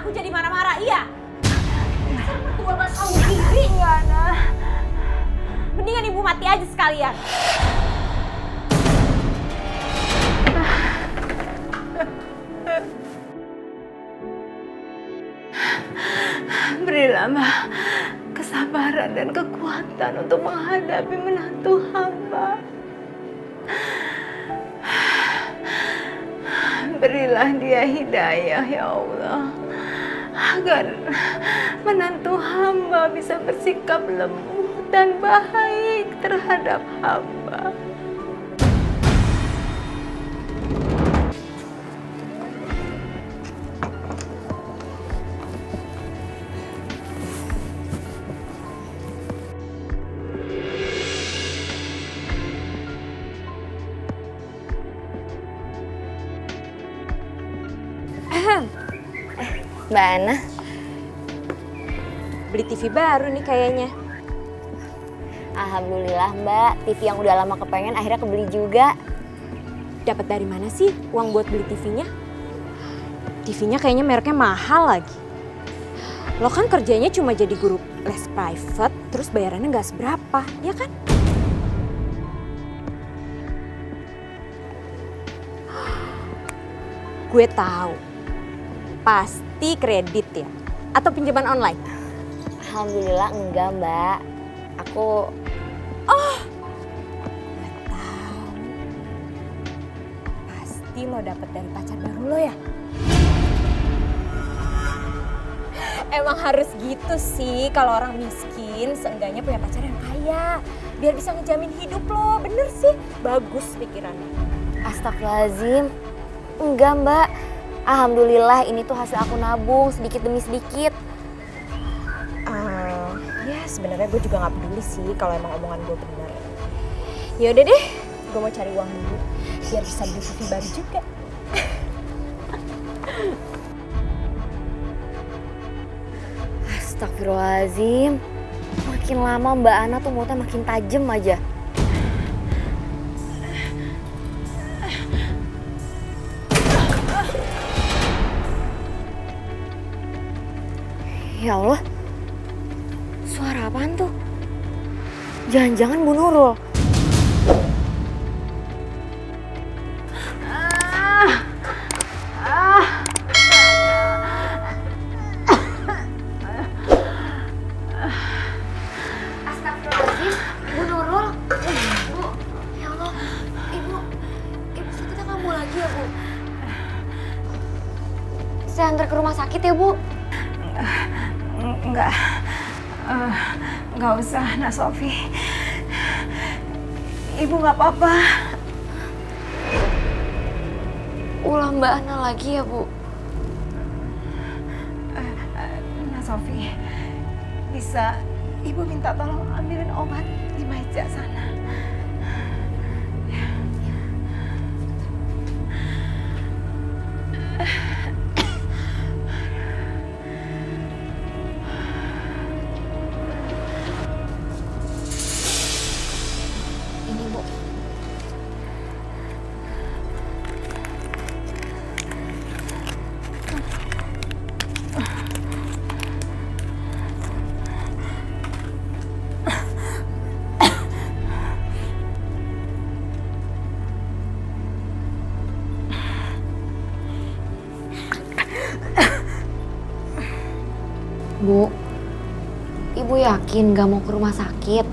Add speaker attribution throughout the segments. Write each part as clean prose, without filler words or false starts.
Speaker 1: aku jadi marah-marah, iya? Sama tua gak tahu diri.
Speaker 2: Enggak, Nah.
Speaker 1: Mendingan ibu mati aja sekalian.
Speaker 2: Berilah Mbak kesabaran dan kekuatan untuk menghadapi menantu hamba. Berilah dia hidayah ya Allah, agar menantu hamba bisa bersikap lembut dan baik terhadap hamba.
Speaker 3: Mbak Ana,
Speaker 1: Beli TV baru nih kayaknya.
Speaker 3: alhamdulillah Mbak, TV yang udah lama kepengen akhirnya kebeli juga.
Speaker 1: Dapat dari mana sih uang buat beli TV-nya? TV-nya kayaknya mereknya mahal lagi. Lo kan kerjanya cuma jadi guru les private, terus bayarannya nggak seberapa, ya kan? Gue tahu, pasti kredit ya, atau pinjaman online.
Speaker 3: Alhamdulillah enggak Mbak, aku
Speaker 1: Gue tahu, pasti lo dapet dari pacar baru lo ya. Emang harus gitu sih, kalau orang miskin seenggaknya punya pacar yang kaya, biar bisa ngejamin hidup lo. Bener sih, bagus pikirannya.
Speaker 3: astagfirullahaladzim. Enggak Mbak, alhamdulillah ini tuh hasil aku nabung sedikit demi sedikit.
Speaker 1: Ya sebenarnya gue juga nggak peduli sih kalau emang omongan gue benar. Yaudah deh, gue mau cari uang dulu biar bisa beli TV baru juga.
Speaker 3: Astagfirullahaladzim, makin lama Mbak Ana tuh mulutnya makin tajam aja. Ya Allah, suara apaan tuh? Jangan-jangan Bu Nurul. Astagfirullahaladzim, Bu Nurul. Bu, ya Allah, Ibu sakitnya kamu lagi ya Bu? Saya antar ke rumah sakit ya Bu?
Speaker 2: Enggak usah, Nak Sofi. Ibu nggak apa-apa.
Speaker 3: Ulah Mbak Ana lagi ya Bu?
Speaker 2: Nak Sofi, bisa Ibu minta tolong ambilin obat di meja sana.
Speaker 3: Ini Bu. Bu, Ibu yakin gak mau ke rumah sakit?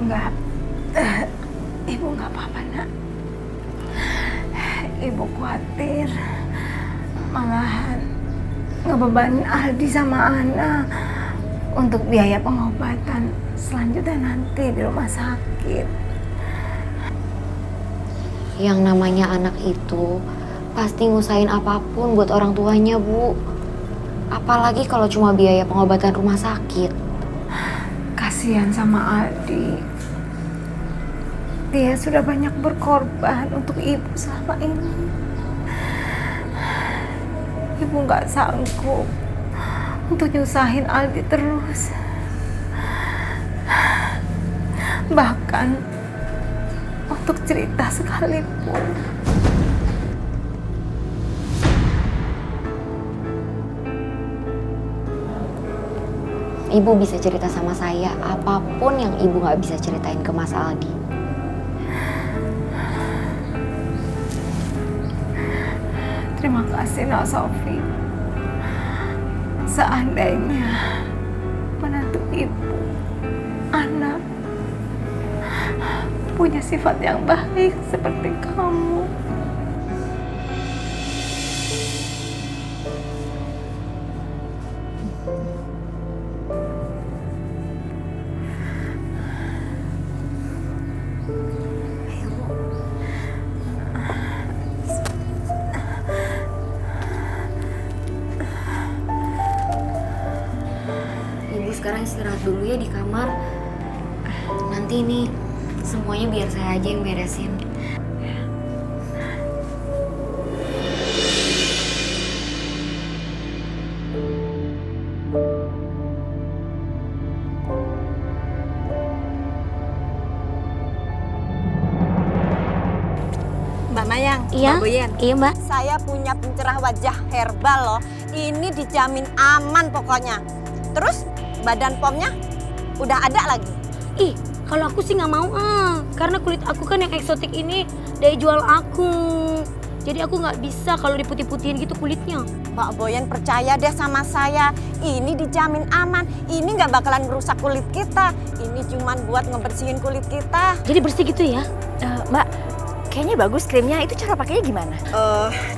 Speaker 2: Enggak. Ibu nggak apa-apa, Nak. Ibu khawatir malahan ngebebanin Aldi sama Ana untuk biaya pengobatan selanjutnya nanti di rumah sakit.
Speaker 3: Yang namanya anak itu pasti ngusahain apapun buat orang tuanya, Bu. Apalagi kalau cuma biaya pengobatan rumah sakit.
Speaker 2: Kasihan sama Aldi. Dia sudah banyak berkorban untuk ibu selama ini. Ibu nggak sanggup untuk nyusahin Aldi terus. Bahkan untuk cerita sekalipun.
Speaker 3: Ibu bisa cerita sama saya apapun yang ibu nggak bisa ceritain ke Mas Aldi.
Speaker 2: Terima kasih Nak Sofi. Seandainya menantu ibu, anak, punya sifat yang baik seperti kamu.
Speaker 3: Ibu sekarang istirahat dulu ya di kamar. Nanti ini semuanya biar saya aja yang beresin.
Speaker 4: Mbak Mayang,
Speaker 3: Iya?
Speaker 4: Mbak Boyen.
Speaker 3: Iya, Mbak.
Speaker 4: Saya punya pencerah wajah herbal loh. Ini dijamin aman pokoknya. Terus badan pomnya udah ada lagi.
Speaker 5: Ih, kalau aku sih nggak mau karena kulit aku kan yang eksotik ini dari jual aku. Jadi aku nggak bisa kalau diputih-putihin gitu kulitnya.
Speaker 4: Mbak Boyen percaya deh sama saya. Ini dijamin aman. Ini nggak bakalan merusak kulit kita. Ini cuman buat ngebersihin kulit kita.
Speaker 5: Jadi bersih gitu ya?
Speaker 6: Mbak, kayaknya bagus krimnya. Itu cara pakainya gimana?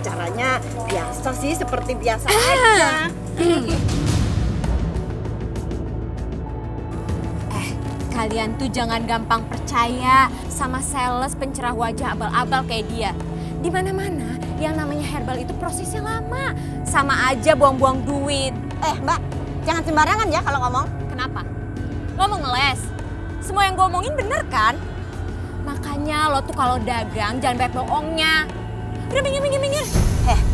Speaker 4: Caranya biasa sih, seperti biasa aja. Kalian tuh jangan gampang percaya sama sales pencerah wajah abal-abal kayak dia. Di mana-mana yang namanya herbal itu prosesnya lama. Sama aja buang-buang duit. Mbak, jangan sembarangan ya kalau ngomong. Kenapa? Lo mau ngeles? Semua yang gue omongin bener kan? Makanya lo tuh kalau dagang jangan banyak bohongnya. Udah minggir.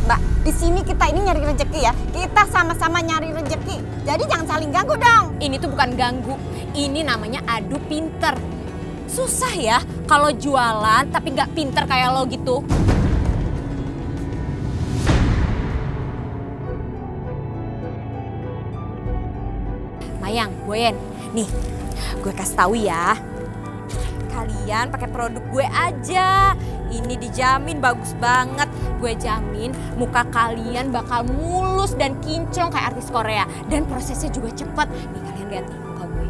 Speaker 4: Mbak, di sini kita ini nyari rezeki ya. Kita sama-sama nyari rezeki. Jadi jangan saling ganggu dong. Ini tuh bukan ganggu. Ini namanya adu pinter. Susah ya kalau jualan tapi nggak pinter kayak lo gitu. Mayang, Boyen, nih gue kasih tahu ya. Kalian pakai produk gue aja. Ini dijamin bagus banget. Gue jamin muka kalian bakal mulus dan kinclong kayak artis Korea. Dan prosesnya juga cepet. Nih kalian lihat nih muka gue.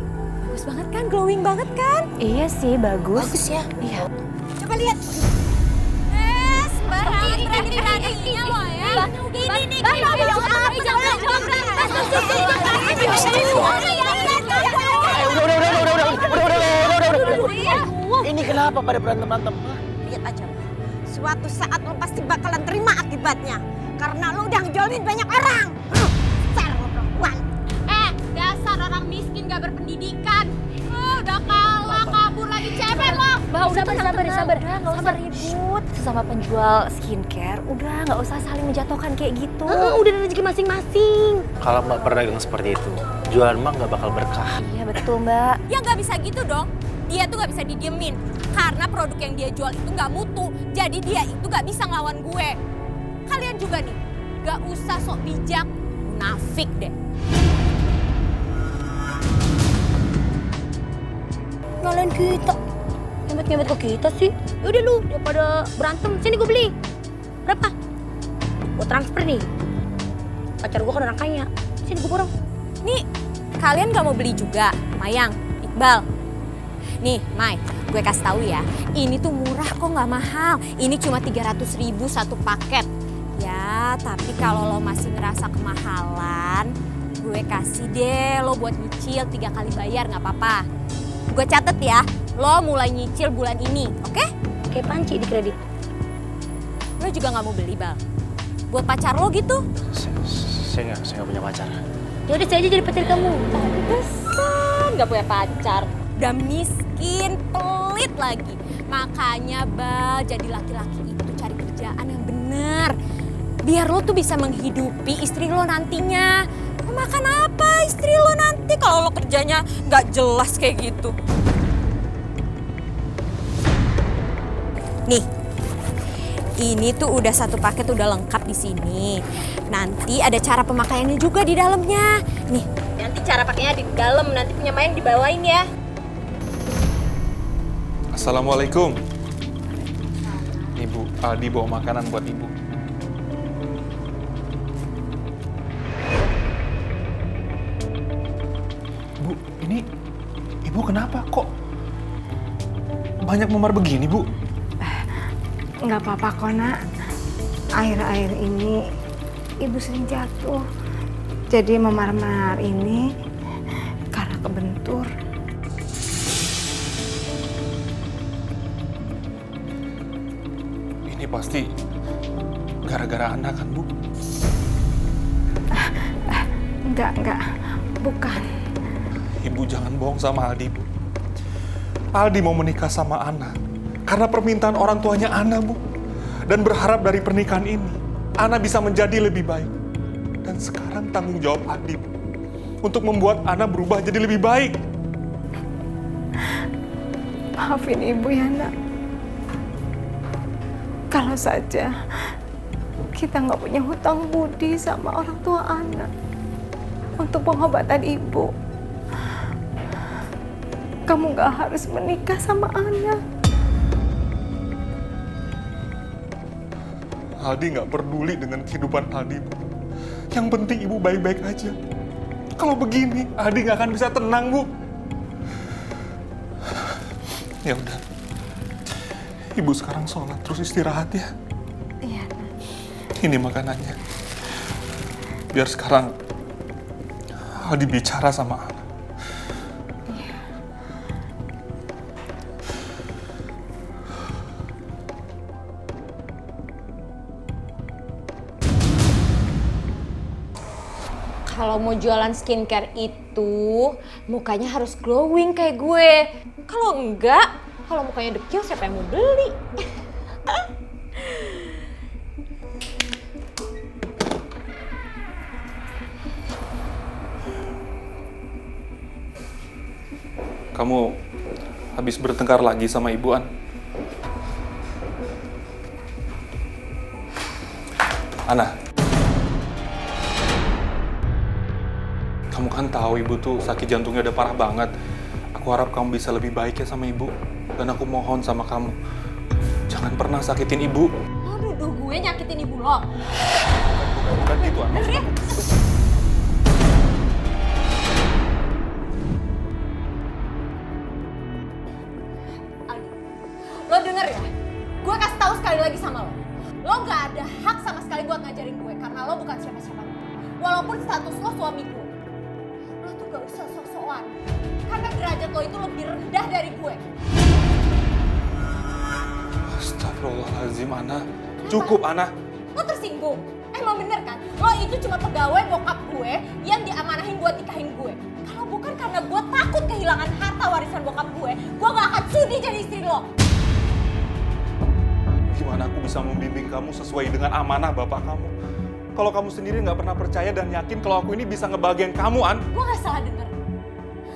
Speaker 4: Bagus banget kan? Glowing banget kan?
Speaker 6: Iya sih, bagus.
Speaker 4: Bagus ya?
Speaker 6: Iya.
Speaker 4: Coba lihat. Berani-beraninya lo ya. Ini nih.
Speaker 7: Ini kenapa pada berantem-berantem?
Speaker 4: Lihat aja. Suatu saat lo pasti bakalan terima akibatnya. Karena lo udah ngejolin banyak orang. Dasar lo perempuan. Dasar orang miskin gak berpendidikan. Udah kalah kabur lagi cemen lo.
Speaker 6: Mbak, udah sabar. Nggak usah ribut. Sesama penjual skincare, udah nggak usah saling menjatuhkan kayak gitu.
Speaker 5: Udah ada rezeki masing-masing.
Speaker 7: Kalau Mbak berdagang seperti itu, jualan Mbak nggak bakal berkah.
Speaker 6: Iya betul, Mbak.
Speaker 4: Ya nggak bisa gitu dong. Dia tuh nggak bisa didiemin. Karena produk yang dia jual itu nggak mutu. Jadi dia itu nggak bisa ngelawan gue. Kalian juga nih, nggak usah sok bijak. Munafik deh.
Speaker 5: Nyalain kita. Ngemet-ngemet ke kita sih. Yaudah lu, daripada berantem, sini gue beli. Berapa? Gue transfer nih. Pacar gue kan orang kaya. Sini gue borong.
Speaker 4: Nih, kalian gak mau beli juga? Mayang, Iqbal. Nih, Mai, gue kasih tahu ya. Ini tuh murah kok gak mahal. Ini cuma 300.000 satu paket. Ya, tapi kalau lo masih ngerasa kemahalan, gue kasih deh lo buat nyicil 3 kali bayar gak apa-apa. Gue catet ya, lo mulai nyicil bulan ini, oke?
Speaker 5: Kayak panci di kredit.
Speaker 4: Lo juga gak mau beli, Bal? Buat pacar lo gitu?
Speaker 7: Saya nggak punya pacar.
Speaker 5: Yaudah saya aja jadi pacar kamu.
Speaker 4: Pantesan gak punya pacar. Udah miskin, pelit lagi. Makanya Bal, jadi laki-laki itu cari kerjaan yang bener. Biar lo tuh bisa menghidupi istri lo nantinya. Lo makan apa istri lo nanti kalau lo kerjanya gak jelas kayak gitu. Nih, ini tuh udah satu paket udah lengkap di sini. Nanti ada cara pemakaiannya juga di dalamnya. Nih, nanti cara pakainya di dalam, nanti punya Maya yang dibawain ya.
Speaker 8: Assalamualaikum. Ibu, Aldi bawa makanan buat Ibu. Bu, ini Ibu kenapa kok banyak memar begini, Bu?
Speaker 2: Nggak apa-apa kok, Nak. Akhir-akhir ini Ibu sering jatuh. Jadi memar-memar ini karena kebentur.
Speaker 8: Ini pasti gara-gara anak kan, Bu?
Speaker 2: Enggak. Bukan.
Speaker 8: Ibu jangan bohong sama Aldi, Bu. Aldi mau menikah sama Ana karena permintaan orang tuanya Ana, Bu. Dan berharap dari pernikahan ini, Ana bisa menjadi lebih baik. Dan sekarang tanggung jawab Aldi, Bu, untuk membuat Ana berubah jadi lebih baik.
Speaker 2: Maafin Ibu ya, Nak. Kalau saja kita nggak punya hutang budi sama orang tua anak untuk pengobatan Ibu, kamu nggak harus menikah sama anak.
Speaker 8: Aldi nggak peduli dengan kehidupan Aldi, Bu. Yang penting Ibu baik-baik aja. Kalau begini, Aldi nggak akan bisa tenang, Bu. Ya udah, Ibu sekarang sholat terus istirahat ya.
Speaker 2: Iya, Nak.
Speaker 8: Ini makanannya. Biar sekarang Aldi bicara sama Ana.
Speaker 1: Kalau mau jualan skincare itu, mukanya harus glowing kayak gue. Kalau enggak, kalau mukanya dekil siapa yang mau beli?
Speaker 8: Kamu habis bertengkar lagi sama Ibu, An? Ana, kamu kan tahu Ibu tuh sakit jantungnya udah parah banget. Aku harap kamu bisa lebih baik ya sama Ibu. Dan aku mohon sama kamu, jangan pernah sakitin Ibu.
Speaker 4: Lo nuduh gue nyakitin ibu lo?
Speaker 8: Bukan gitu, An.
Speaker 4: Lo denger ya, gue kasih tahu sekali lagi sama lo. Lo gak ada hak sama sekali buat ngajarin gue karena lo bukan siapa-siapa. Walaupun status lo suami gue. Lo tuh gak usah sok-sokan. Karena derajat lo itu lebih rendah dari gue.
Speaker 8: Astagfirullahaladzim, Ana. Cukup, Ana.
Speaker 4: Lo tersinggung? Emang bener kan? Lo itu cuma pegawai bokap gue yang diamanahin buat nikahin gue. Kalau bukan karena gue takut kehilangan harta warisan bokap gue gak akan sudi jadi istri lo.
Speaker 8: Gimana aku bisa membimbing kamu sesuai dengan amanah bapak kamu? Kalau kamu sendiri nggak pernah percaya dan yakin kalau aku ini bisa ngebahagiain kamu, An.
Speaker 4: Gue gak salah denger.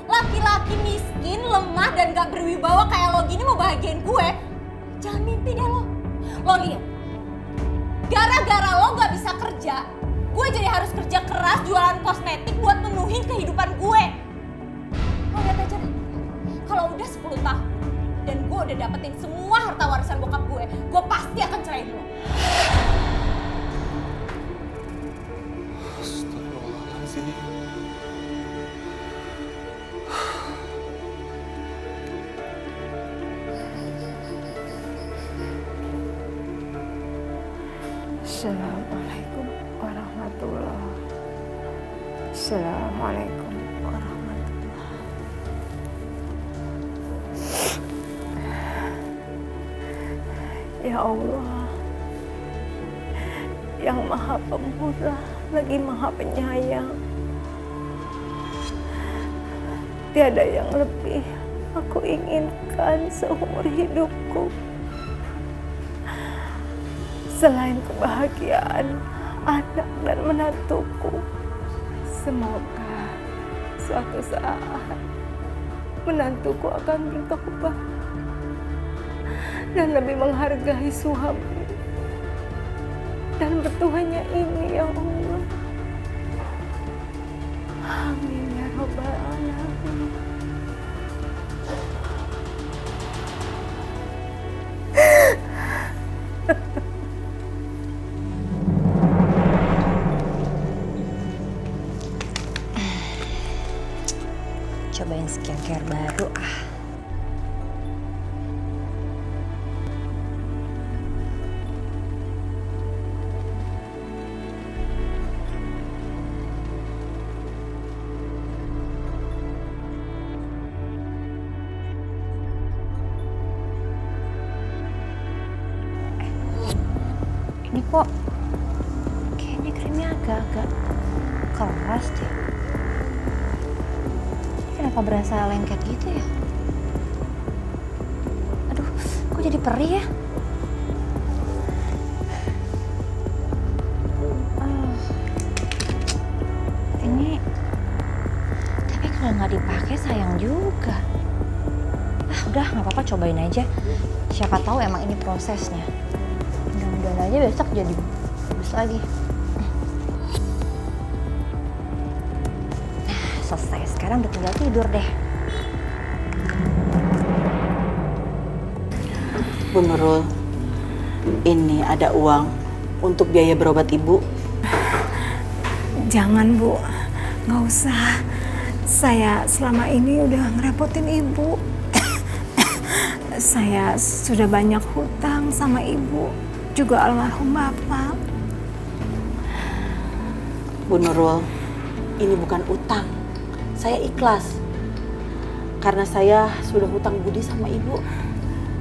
Speaker 4: Laki-laki miskin, lemah, dan gak berwibawa kayak lo gini mau bahagiain gue. Jangan mimpi deh lo. Lo lihat. Gara-gara lo gak bisa kerja, gue jadi harus kerja keras jualan kosmetik buat menuhin kehidupan gue. Lo lihat aja deh. Kalau udah 10 tahun, dan gue udah dapetin semua harta warisan bokap gue pasti akan ceraiin lo.
Speaker 8: Astagfirullahaladzim.
Speaker 2: Assalamualaikum warahmatullahi. Assalamualaikum warahmatullahi. Ya Allah, yang Maha Pemurah lagi Maha Penyayang. Tiada yang lebih aku inginkan seumur hidupku selain kebahagiaan anak dan menantuku. Semoga suatu saat menantuku akan bertobat dan lebih menghargai suami dan bertuhannya ini, ya Allah. Amin ya Rabbal rabbal alamin.
Speaker 6: Cobain skincare baru ah. Ini kok kayaknya krimnya agak-agak keras deh. Kenapa berasa lengket gitu ya? Aduh, kok jadi perih ya? Ini, tapi kalau nggak dipakai sayang juga. Ah, udah nggak apa-apa, cobain aja. Siapa tahu emang ini prosesnya. Mudah-mudahan aja besok jadi bagus lagi. Selesai, sekarang udah tinggal tidur deh.
Speaker 9: Bu Nurul, ini ada uang untuk biaya berobat ibu.
Speaker 2: Jangan Bu, nggak usah. Saya selama ini udah ngerepotin ibu. Saya sudah banyak hutang sama ibu, juga almarhum bapak.
Speaker 9: Bu Nurul, ini bukan utang. Saya ikhlas. Karena saya sudah hutang budi sama ibu.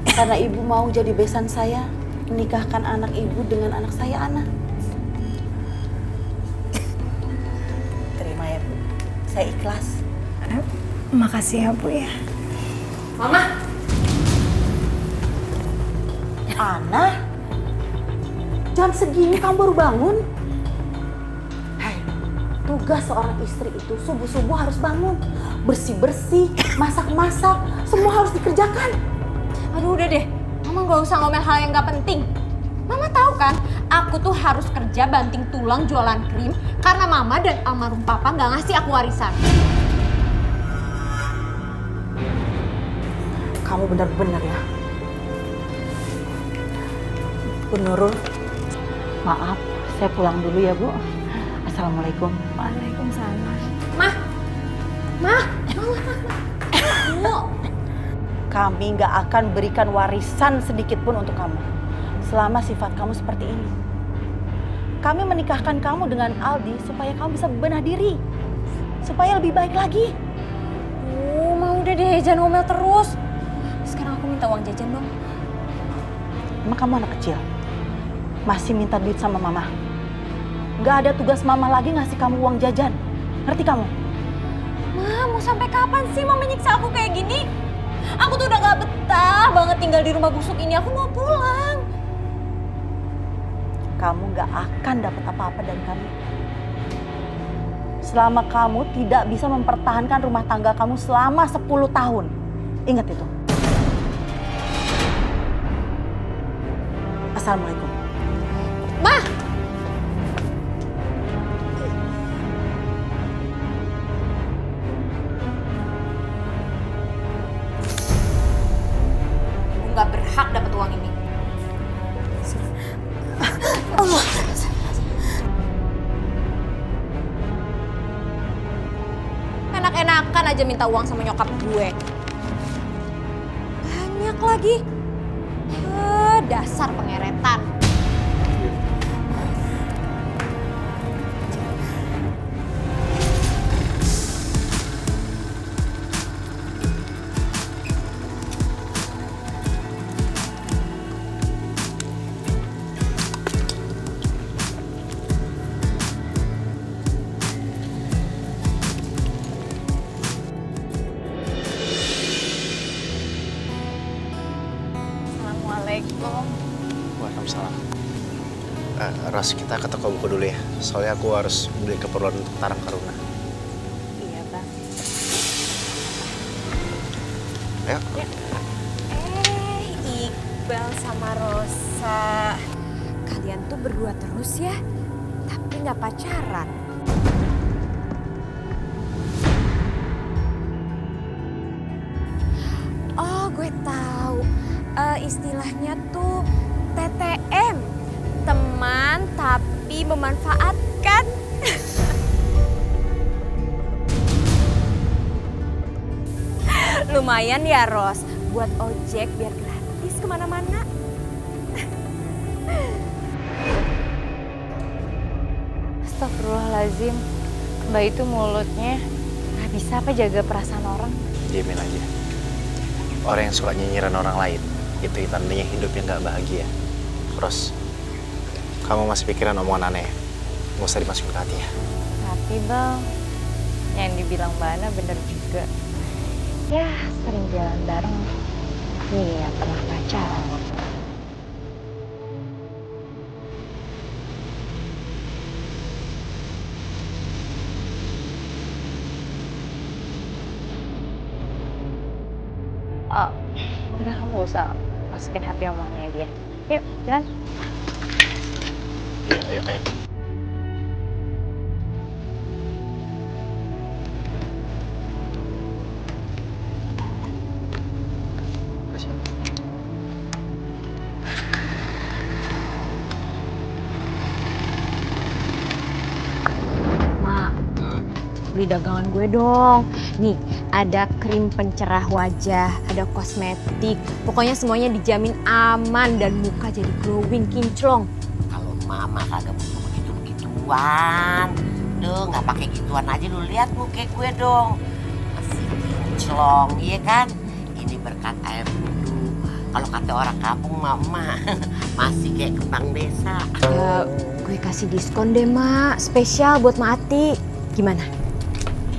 Speaker 9: Karena ibu mau jadi besan saya, menikahkan anak ibu dengan anak saya, Ana. Terima ya, Bu. Saya ikhlas.
Speaker 2: Makasih ya Bu ya.
Speaker 4: Mama,
Speaker 9: Ana, jam segini kamu baru bangun? Tugas seorang istri itu subuh-subuh harus bangun, bersih-bersih, masak-masak, semua harus dikerjakan.
Speaker 4: aduh udah deh. Mama gak usah ngomel hal yang gak penting. Mama tahu kan, aku tuh harus kerja banting tulang jualan krim karena Mama dan almarhum Papa gak ngasih aku warisan.
Speaker 9: Kamu benar-benar ya. Bu Nurul, maaf, saya pulang dulu ya, Bu. Assalamualaikum.
Speaker 2: Waalaikumsalam.
Speaker 4: Mah,
Speaker 9: Kami nggak akan berikan warisan sedikit pun untuk kamu selama sifat kamu seperti ini. Kami menikahkan kamu dengan Aldi supaya kamu bisa berbenah diri, supaya lebih baik lagi.
Speaker 4: mau udah deh, jangan ngomel terus. Sekarang aku minta uang jajan dong.
Speaker 9: Emang kamu anak kecil? Masih minta duit sama mama? Nggak ada tugas mama lagi ngasih kamu uang jajan. Ngerti kamu?
Speaker 4: Ma, mau sampai kapan sih mau menyiksa aku kayak gini? Aku tuh udah gak betah banget tinggal di rumah busuk ini. Aku mau pulang.
Speaker 9: Kamu nggak akan dapat apa-apa dari kami. Selama kamu tidak bisa mempertahankan rumah tangga kamu selama 10 tahun. Ingat itu. Assalamualaikum.
Speaker 4: Ma! Ibu gak berhak dapat uang ini. Enak-enakan aja minta uang sama nyokap gue. Banyak lagi. Dasar pengeretan. Assalamualaikum.
Speaker 7: Waalaikumsalam. Ros, kita ke toko buku dulu ya. Soalnya aku harus beli keperluan untuk Tarang Karuna.
Speaker 9: Iya, Bang.
Speaker 7: Ayo.
Speaker 4: Iqbal sama Rosa. Kalian tuh berdua terus ya, tapi nggak pacaran. tahu. Istilahnya tuh TTM. Teman tapi memanfaatkan. Lumayan ya Ros, buat ojek biar gratis kemana-mana.
Speaker 6: Astagfirullahaladzim, Mbak itu mulutnya nggak bisa apa jaga perasaan orang.
Speaker 7: Diamin aja. Orang yang suka nyinyiran orang lain, itu tandanya hidupnya nggak bahagia. Terus, kamu masih pikiran omongan aneh, nggak usah dimasukin ke hati ya.
Speaker 6: Tapi Bang, yang dibilang Mbak Ana bener juga. Ya, sering jalan bareng, tapi ya pernah pacaran. Oh, udah kamu gak usah masukin hati omongannya dia. Yuk, jalan.
Speaker 7: Iya, ayo.
Speaker 1: Mak, beli dagangan gue dong. Nih, ada krim pencerah wajah, ada kosmetik. Pokoknya semuanya dijamin aman dan muka jadi glowing kinclong.
Speaker 10: Kalau mama kagak butuh begitu-begituan. Duh, nggak pakai gituan aja lu lihat muka gue dong. Masih kinclong, iya kan? Ini berkat air wudhu. Kalau kata orang kampung mama masih kayak kembang desa.
Speaker 1: Gue kasih diskon deh, Mak. Spesial buat Mak Ati. Gimana?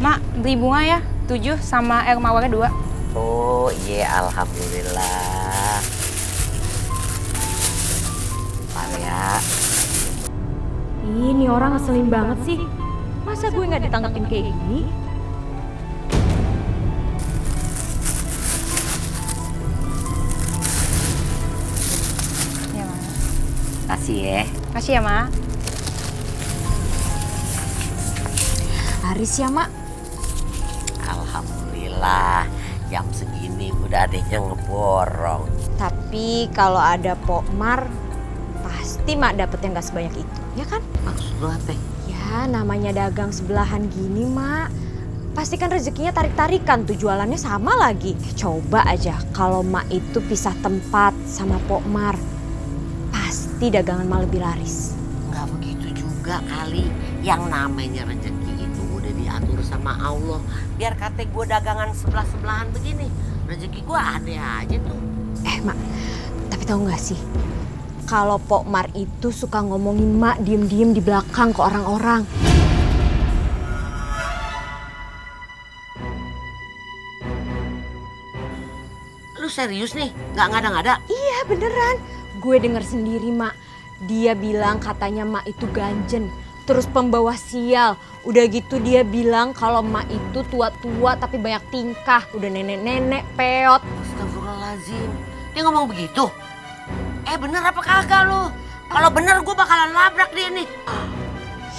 Speaker 6: Mak, beli bunga ya, 7 sama air mawarnya 2.
Speaker 10: Oh iya, alhamdulillah. Ya.
Speaker 1: Ini orang ngeselin banget sih. Masa gue nggak ditanggapin kayak gini?
Speaker 6: Ya, Mak.
Speaker 10: Kasih ya.
Speaker 6: Kasih ya, Mak.
Speaker 1: Haris ya, Mak.
Speaker 10: Alhamdulillah, jam segini udah ada yang ngeborong.
Speaker 1: Tapi kalau ada Pokmar, pasti Mak dapetnya nggak sebanyak itu, ya kan?
Speaker 10: Maksud lu apa?
Speaker 1: Ya, namanya dagang sebelahan gini, Mak. Pasti kan rezekinya tarik-tarikan tuh, jualannya sama lagi. Coba aja kalau Mak itu pisah tempat sama Pokmar, pasti dagangan Mak lebih laris.
Speaker 10: Nggak begitu juga kali. Yang namanya rezeki itu udah diatur sama Allah. Biar kata gue dagangan sebelah-sebelahan begini, rezeki gue ada aja tuh.
Speaker 1: Mak, tapi tahu nggak sih? Kalau Pokmar itu suka ngomongin Mak diem-diem di belakang ke orang-orang.
Speaker 10: Lu serius nih? Nggak ngada-ngada?
Speaker 1: Iya beneran. Gue denger sendiri, Mak. Dia bilang katanya Mak itu ganjen. Terus pembawa sial. Udah gitu dia bilang kalau Mak itu tua-tua tapi banyak tingkah. Udah nenek-nenek, peot.
Speaker 10: Astagfirullahaladzim. Dia ngomong begitu? Bener apa kagak lu? Kalau bener gue bakalan labrak dia nih.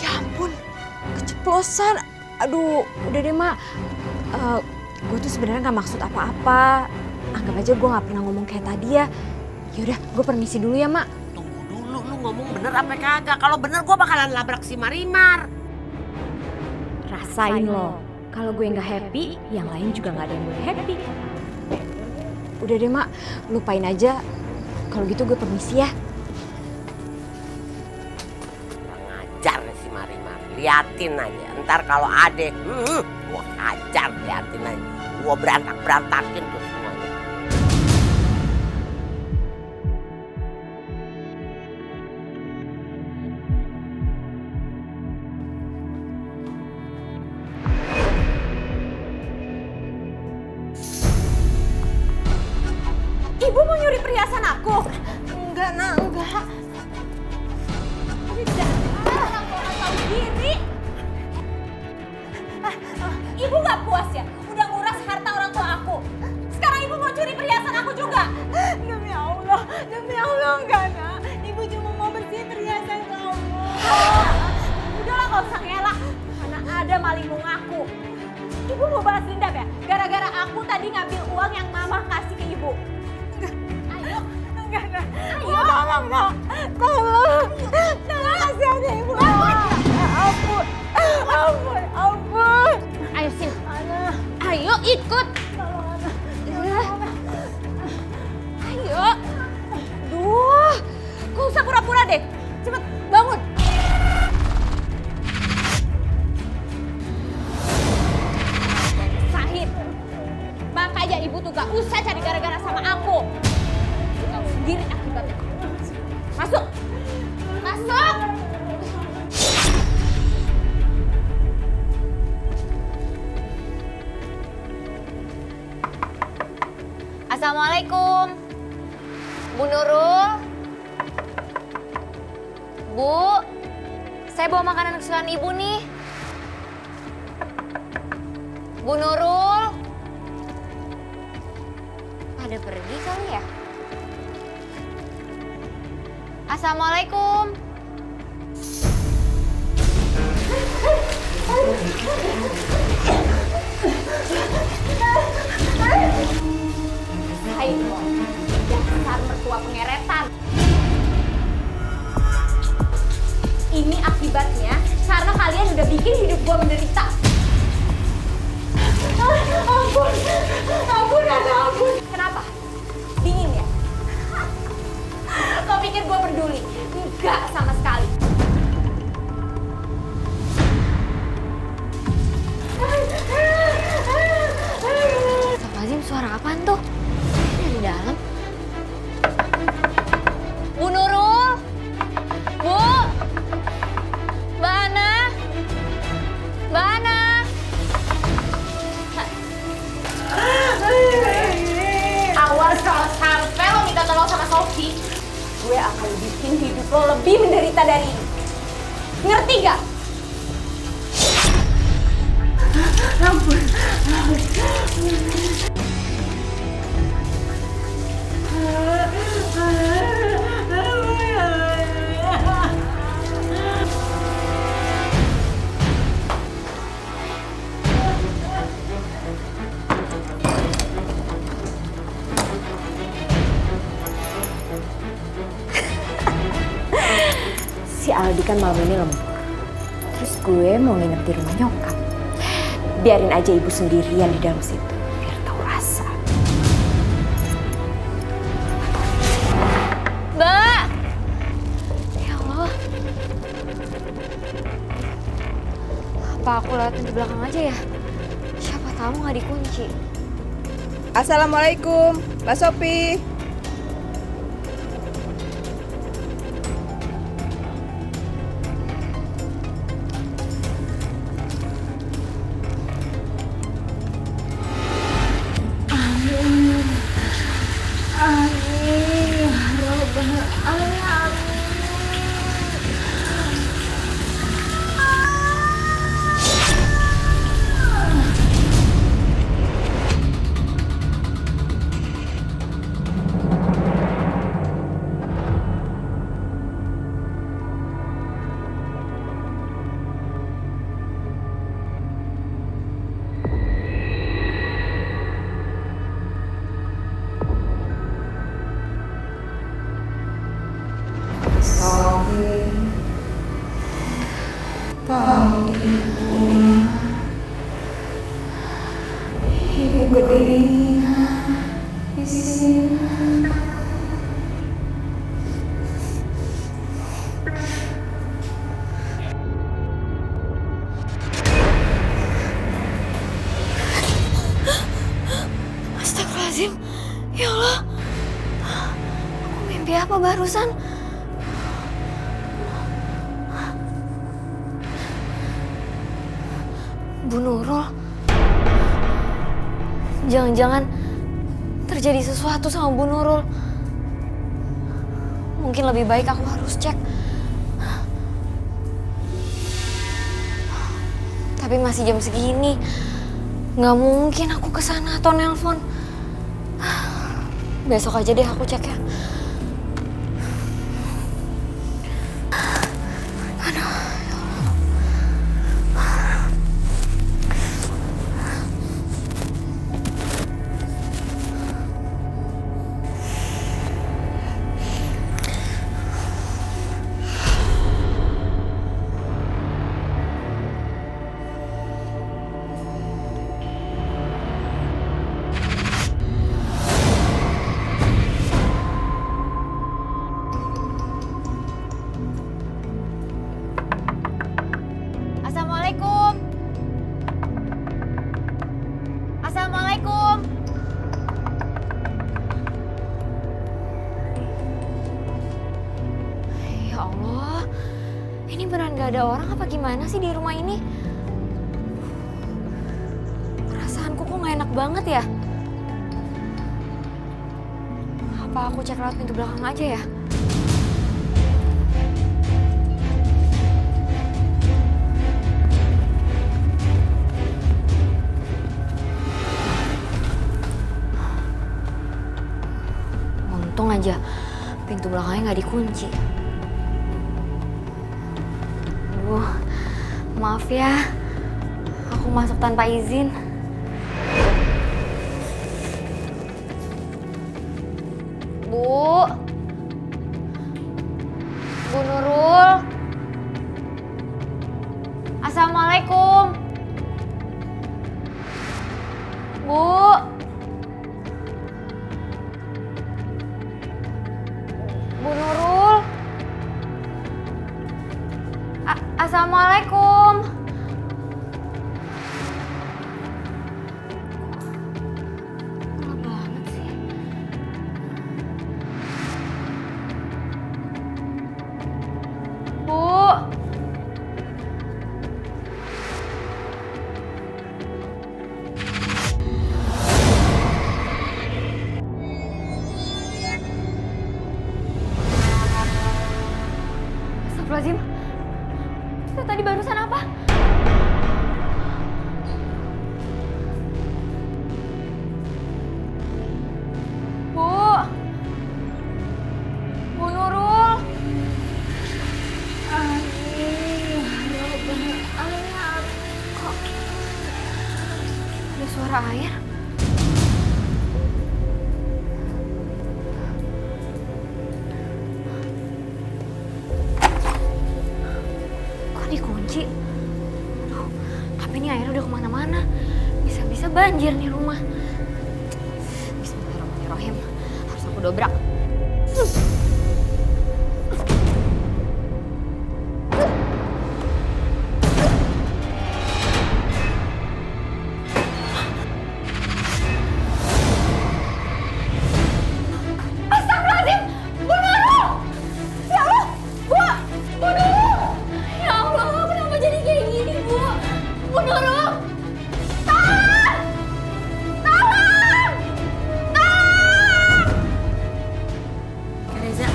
Speaker 1: Ya ampun, keceplosan. Aduh, udah deh, Mak. Gue tuh sebenarnya gak maksud apa-apa. Anggap aja gue gak pernah ngomong kayak tadi ya. Yaudah, gue permisi dulu ya, Mak.
Speaker 10: Tunggu dulu, lu ngomong bener apa kagak? Kalau bener gue bakalan labrak si Marimar.
Speaker 1: Rasain lo. Kalau gue gak happy, yang lain juga gak ada yang boleh happy. Udah deh, Mak. Lupain aja. Kalau gitu gue permisi ya.
Speaker 10: Ngajar nih si Marimar. Liatin aja. Ntar kalau adek, gue hajar, liatin aja. Gue berantakin tuh semuanya.
Speaker 4: Ibu mau nyuri perhiasan aku?
Speaker 2: Enggak, Nak, enggak.
Speaker 4: Orang tahu diri. Ibu gak puas ya? Udah nguras harta orang tua aku. Sekarang ibu mau curi perhiasan aku juga?
Speaker 2: Demi Allah enggak, Nak. Ibu cuma mau bersihin perhiasan kamu.
Speaker 4: Udahlah gak usah ngelak. Mana ada maling mau ngaku. Ibu mau balas dendam ya? Gara-gara aku tadi ngambil uang yang mama kasih ke ibu.
Speaker 2: Tolong, Nak. Tolong. Tolong kasihan Ibu. Ampun. Ampun. Ampun.
Speaker 4: Ayo sini. Ayo ikut. Ayo. Duh, gak usah pura-pura deh. Cepet bangun. Sahid, makanya ibu tuh gak usah cari gara-gara sama aku. Ibu tahu sendiri akibatnya. Masuk. Masuk.
Speaker 3: Assalamualaikum. Bu Nurul. Bu, saya bawa makanan kesukaan ibu nih. Bu Nurul. Pada pergi kali ya? Assalamualaikum.
Speaker 4: Hai, dasar mertua pengeretan. Ini akibatnya karena kalian udah bikin hidup gue menderita. Ampun, ampun, ampun. Kenapa? Dingin ya? Kau pikir gue peduli? Enggak sama sekali.
Speaker 3: Astagfirullahaladzim, suara apaan tuh? Dari dalam. Bu Nurul. Bu. Mbak Ana. Mbak Ana.
Speaker 4: Awas kalau sampai lo minta tolong sama Sofi, gue akan bikin hidup lo lebih menderita dari ini. Ngerti gak? Si Aldi kan malam ini lembur. Terus gue mau nginep di rumah nyokap. Biarin aja ibu sendirian di dalam situ, biar tahu rasa.
Speaker 3: Mbak. Ya Allah. Apa aku lewatin di belakang aja ya? Siapa tahu nggak dikunci.
Speaker 2: Assalamualaikum, Mbak Sopi.
Speaker 3: Astagfirullahaladzim. Ya Allah. Aku mimpi apa barusan? Bu Nurul. Jangan-jangan terjadi sesuatu sama Bu Nurul. Mungkin lebih baik aku harus cek. Tapi masih jam segini. Nggak mungkin aku kesana atau nelpon. Besok aja deh aku cek ya. Nggak ada orang apa gimana sih di rumah ini? Perasaanku kok nggak enak banget ya? Apa aku cek lewat pintu belakang aja ya? Untung aja pintu belakangnya nggak dikunci. Maaf ya, aku masuk tanpa izin. Bu Nurul. Assalamualaikum. Bu Nurul. Assalamualaikum. Lama banget sih. Bu. Astagfirullahaladzim. Itu tadi barusan apa? Bu Nurul. Kok ada suara air? Kok dikunci? Aduh, tapi ini air udah kemana-mana. Bisa-bisa banjir nih rumah. Bismillahirrahmanirrahim. Harus aku dobrak. Astagfirullahaladzim! Bu Nurul! Ya Allah! Bu Nurul! Ya Allah, kenapa jadi kayak gini, Bu? Bu Nurul! Tolong! Tolong! Tolong!
Speaker 4: Kak Reza,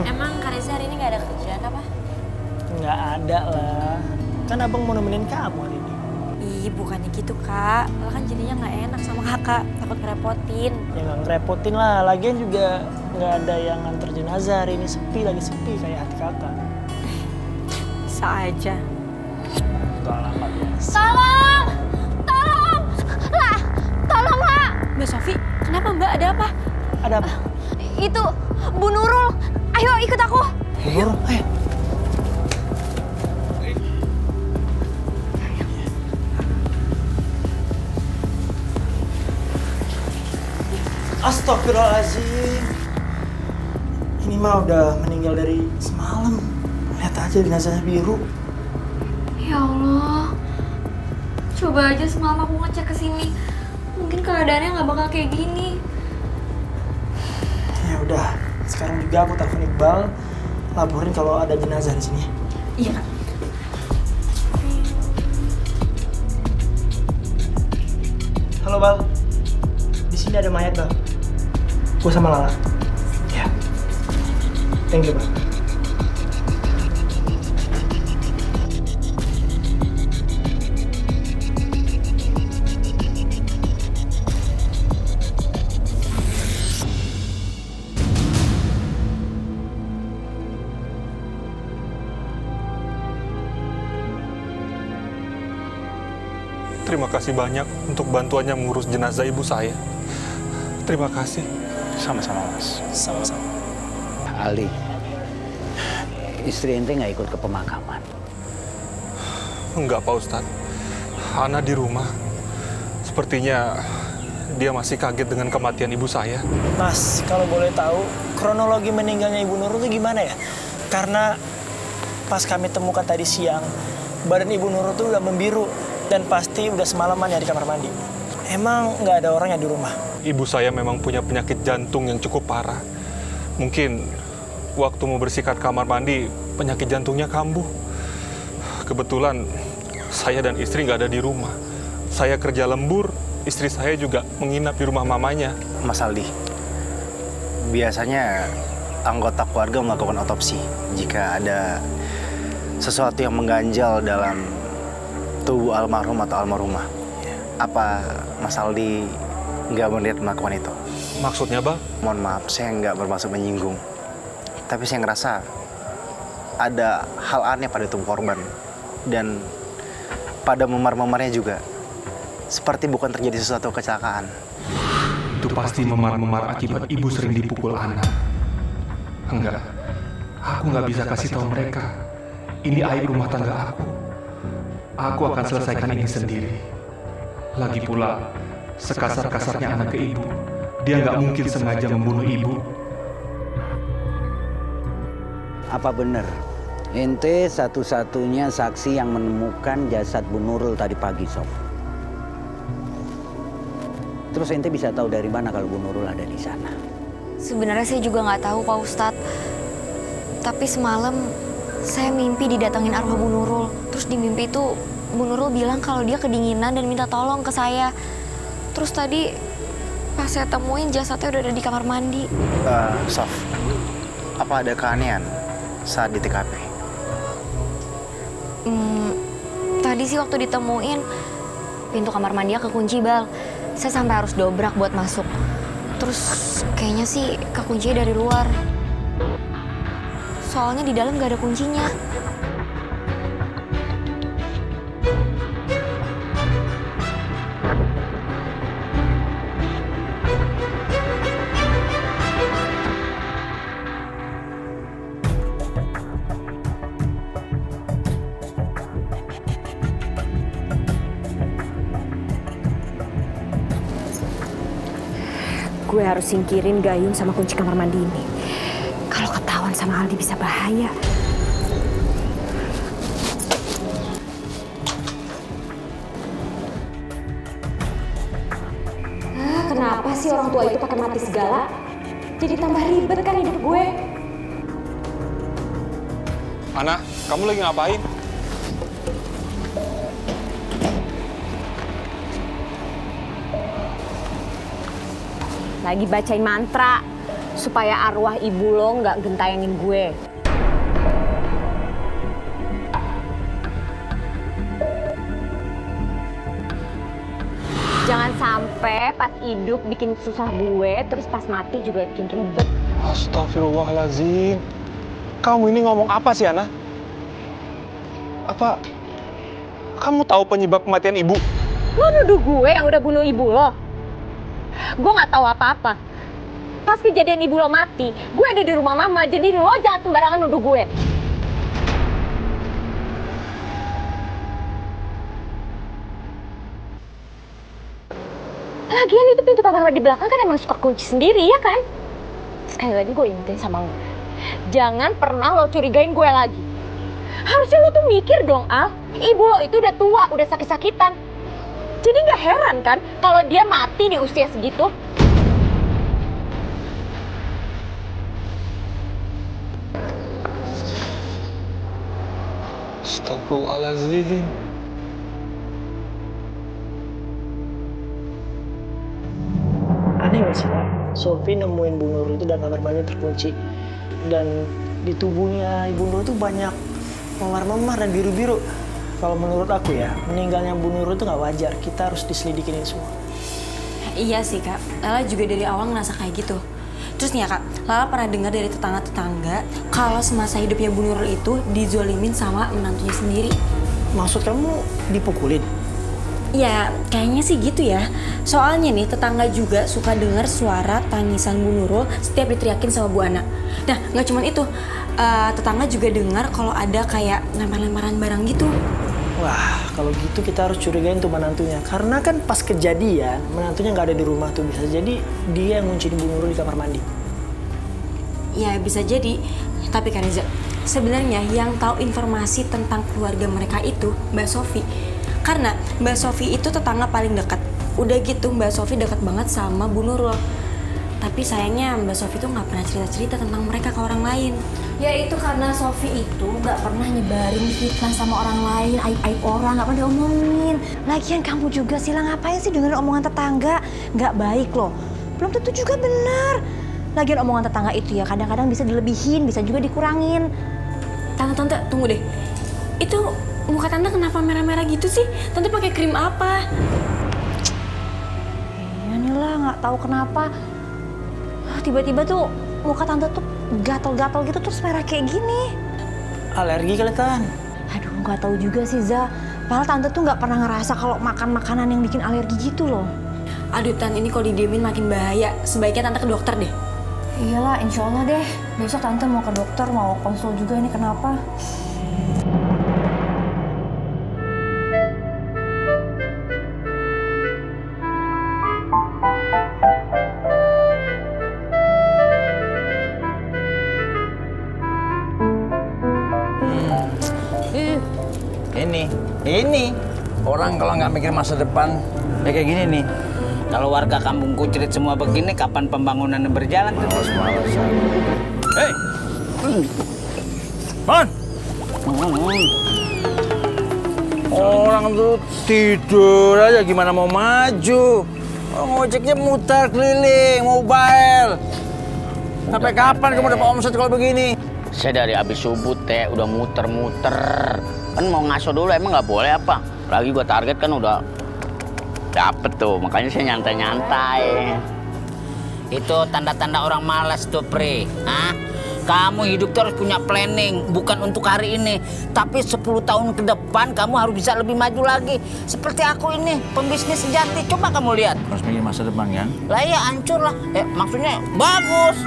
Speaker 4: emang Kak Reza hari ini gak ada kerjaan apa?
Speaker 11: Nggak ada lah. Kan abang mau nemenin kamu hari ini.
Speaker 4: Ih, bukannya gitu Kak. Malah kan jadinya gak enak sama kakak, takut ngerepotin.
Speaker 11: Ya nggak ngerepotin lah. Lagian juga nggak ada yang nganter jenazah hari ini. Sepi, lagi sepi kayak hati kakak.
Speaker 4: Bisa aja.
Speaker 11: Udah lama biasa.
Speaker 3: Tolong! Tolong! Lah! Tolong, lah!
Speaker 4: Mbak Sofi, kenapa Mbak? Ada apa?
Speaker 11: Ada apa?
Speaker 3: Itu Bu Nurul. Ayo ikut aku.
Speaker 11: Bubur, ayo. Astagfirullahaladzim. Ini mah udah meninggal dari semalam. Lihat aja jenazahnya biru.
Speaker 3: Ya Allah. Coba aja semalam aku ngecek ke sini. Mungkin keadaannya nggak bakal kayak gini.
Speaker 11: Ya udah, sekarang juga aku telepon Iqbal, laporin kalau ada jenazah di sini.
Speaker 4: Iya Kak.
Speaker 11: Halo Bal, di sini ada mayat Bal. Gue sama Lala. Ya, thank you Bal.
Speaker 8: Terima kasih banyak untuk bantuannya mengurus jenazah ibu saya. Terima kasih.
Speaker 7: Sama-sama, Mas.
Speaker 11: Sama-sama.
Speaker 12: Ali, istri ente nggak ikut ke pemakaman?
Speaker 8: Enggak, Pak Ustadz. Ana di rumah. Sepertinya dia masih kaget dengan kematian ibu saya.
Speaker 11: Mas, kalau boleh tahu, kronologi meninggalnya Ibu Nurul itu gimana ya? Karena pas kami temukan tadi siang, badan Ibu Nurul tuh udah membiru dan pasti udah semalaman ya di kamar mandi. Emang nggak ada orangnya di rumah?
Speaker 8: Ibu saya memang punya penyakit jantung yang cukup parah. Mungkin waktu mau bersikat kamar mandi, penyakit jantungnya kambuh. Kebetulan saya dan istri nggak ada di rumah. Saya kerja lembur, istri saya juga menginap di rumah mamanya.
Speaker 7: Mas Aldi, biasanya anggota keluarga melakukan otopsi jika ada sesuatu yang mengganjal dalam tubuh almarhum atau almarhumah. Apa Mas Aldi nggak berniat melakukan itu?
Speaker 8: Maksudnya, Bang?
Speaker 7: Mohon maaf, saya nggak bermaksud menyinggung. Tapi saya ngerasa ada hal aneh pada tubuh korban. Dan pada memar-memarnya juga. Seperti bukan terjadi sesuatu kecelakaan.
Speaker 13: Itu pasti memar-memar akibat ibu sering dipukul anak. Enggak, aku nggak bisa kasih tahu mereka. Ini aib rumah tangga aku. Aku akan selesaikan ini sendiri. Lagi pula, sekasar-kasarnya anak ke ibu, dia nggak mungkin sengaja membunuh ibu.
Speaker 12: Apa benar? Ente satu-satunya saksi yang menemukan jasad Bu Nurul tadi pagi, Sob. Terus ente bisa tahu dari mana kalau Bu Nurul ada di sana?
Speaker 3: Sebenarnya saya juga nggak tahu, Pak Ustadz. Tapi semalam saya mimpi didatengin arwah Bu Nurul. Terus di mimpi itu Bu Nurul bilang kalau dia kedinginan dan minta tolong ke saya. Terus tadi pas saya temuin jasadnya udah ada di kamar mandi.
Speaker 7: Sof, apa ada keanehan saat di TKP?
Speaker 3: Tadi sih waktu ditemuin pintu kamar mandinya kekunci, Bal. Saya sampai harus dobrak buat masuk. Terus kayaknya sih kekuncinya dari luar. Soalnya di dalam gak ada kuncinya.
Speaker 1: Gue harus singkirin Gayung sama kunci kamar mandi ini. Kalau ketahuan sama Aldi bisa bahaya. Kenapa sih orang tua itu pakai mati segala? Jadi tambah ribet kan hidup gue.
Speaker 8: Ana, kamu lagi ngapain?
Speaker 1: Lagi bacain mantra supaya arwah ibu lo nggak gentayangin gue. Jangan sampai pas hidup bikin susah gue, terus pas mati juga bikin ribet.
Speaker 8: Astagfirullahaladzim. Kamu ini ngomong apa sih, Ana? Apa kamu tahu penyebab kematian ibu?
Speaker 1: Lo nuduh gue yang udah bunuh ibu lo? Gue nggak tahu apa-apa. Pas kejadian ibu lo mati, gue ada di rumah mama, jadi lo jangan sembarangan nuduh gue. Lagian itu pintu kamar di belakang kan emang suka kunci sendiri, ya kan? Sekali lagi gue ingetin sama lo, jangan pernah lo curigain gue lagi. Harusnya lo tuh mikir dong, Al. Ibu lo itu udah tua, udah sakit-sakitan. Jadi nggak heran kan kalau dia mati di usia segitu?
Speaker 8: Astagfirullahaladzim.
Speaker 11: Aneh gak sih, Pak? Sofi nemuin Bu Nurul itu dan kamar mandi terkunci. Dan di tubuhnya Ibu Nurul itu banyak memar-memar dan biru-biru. Kalau menurut aku ya, meninggalnya Bu Nurul itu nggak wajar. Kita harus diselidikin ini semua.
Speaker 6: Iya sih, Kak. Lala juga dari awal ngerasa kayak gitu. Terus nih ya, Kak, Lala pernah dengar dari tetangga-tetangga kalau semasa hidupnya Bu Nurul itu dizolimin sama menantunya sendiri.
Speaker 11: Maksud kamu dipukulin?
Speaker 6: Ya, kayaknya sih gitu ya. Soalnya nih, tetangga juga suka dengar suara tangisan Bu Nurul setiap diteriakin sama Bu Ana. Nah, nggak cuma itu. Tetangga juga dengar kalau ada kayak lempar-lemparan barang gitu.
Speaker 11: Wah, kalau gitu kita harus curigain tuh menantunya. Karena kan pas kejadian, menantunya nggak ada di rumah tuh. Bisa jadi dia yang ngunciin Bu Nurul di kamar mandi.
Speaker 6: Ya, bisa jadi. Tapi Kak Reza, sebenarnya yang tahu informasi tentang keluarga mereka itu Mbak Sofi. Karena Mbak Sofi itu tetangga paling dekat. Udah gitu Mbak Sofi dekat banget sama Bu Nurul.
Speaker 5: Tapi sayangnya Mbak Sofi tuh nggak pernah cerita-cerita tentang mereka ke orang lain. Ya itu karena Sofi itu nggak pernah nyebarin fitnah sama orang lain, aib-aib orang, nggak pernah diomongin.
Speaker 6: Lagian kamu juga Sila ngapain sih dengerin omongan tetangga? Nggak baik loh. Belum tentu juga benar. Lagian omongan tetangga itu ya kadang-kadang bisa dilebihin, bisa juga dikurangin.
Speaker 5: Tante, tunggu deh. Itu muka tante kenapa merah-merah gitu sih? Tante pakai krim apa?
Speaker 6: Iya nih lah, nggak tahu kenapa. Tiba-tiba tuh muka tante tuh gatal-gatal gitu terus merah kayak gini.
Speaker 11: Alergi kali Tan?
Speaker 6: Aduh, nggak tahu juga sih Za. Padahal tante tuh nggak pernah ngerasa kalau makan makanan yang bikin alergi gitu loh.
Speaker 5: Aduh Tan, ini kalau didiemin makin bahaya. Sebaiknya tante ke dokter deh.
Speaker 6: Iyalah, insya Allah deh. Besok tante mau ke dokter, mau konsul juga ini kenapa.
Speaker 12: Ini orang kalau nggak mikir masa depan ya kayak gini nih. Kalau warga kampung Kucrit semua begini, kapan pembangunan berjalan terus? Hei, Mon! Orang tuh tidur aja gimana mau maju? Ngojeknya mutar keliling, mobile. Sampai kapan kamu dapat omset kalau begini?
Speaker 14: Saya dari abis subuh teh udah muter-muter. Kan mau ngaso dulu emang nggak boleh apa? Lagi gua target kan udah dapet tuh, makanya saya nyantai-nyantai.
Speaker 12: Itu tanda-tanda orang malas tuh, Pri. Hah? Kamu hidup terus punya planning, bukan untuk hari ini, tapi 10 tahun ke depan kamu harus bisa lebih maju lagi. Seperti aku ini, pembisnis sejati. Coba kamu lihat. Harus mikir masa depan kan? Lah ya hancur lah. Maksudnya bagus.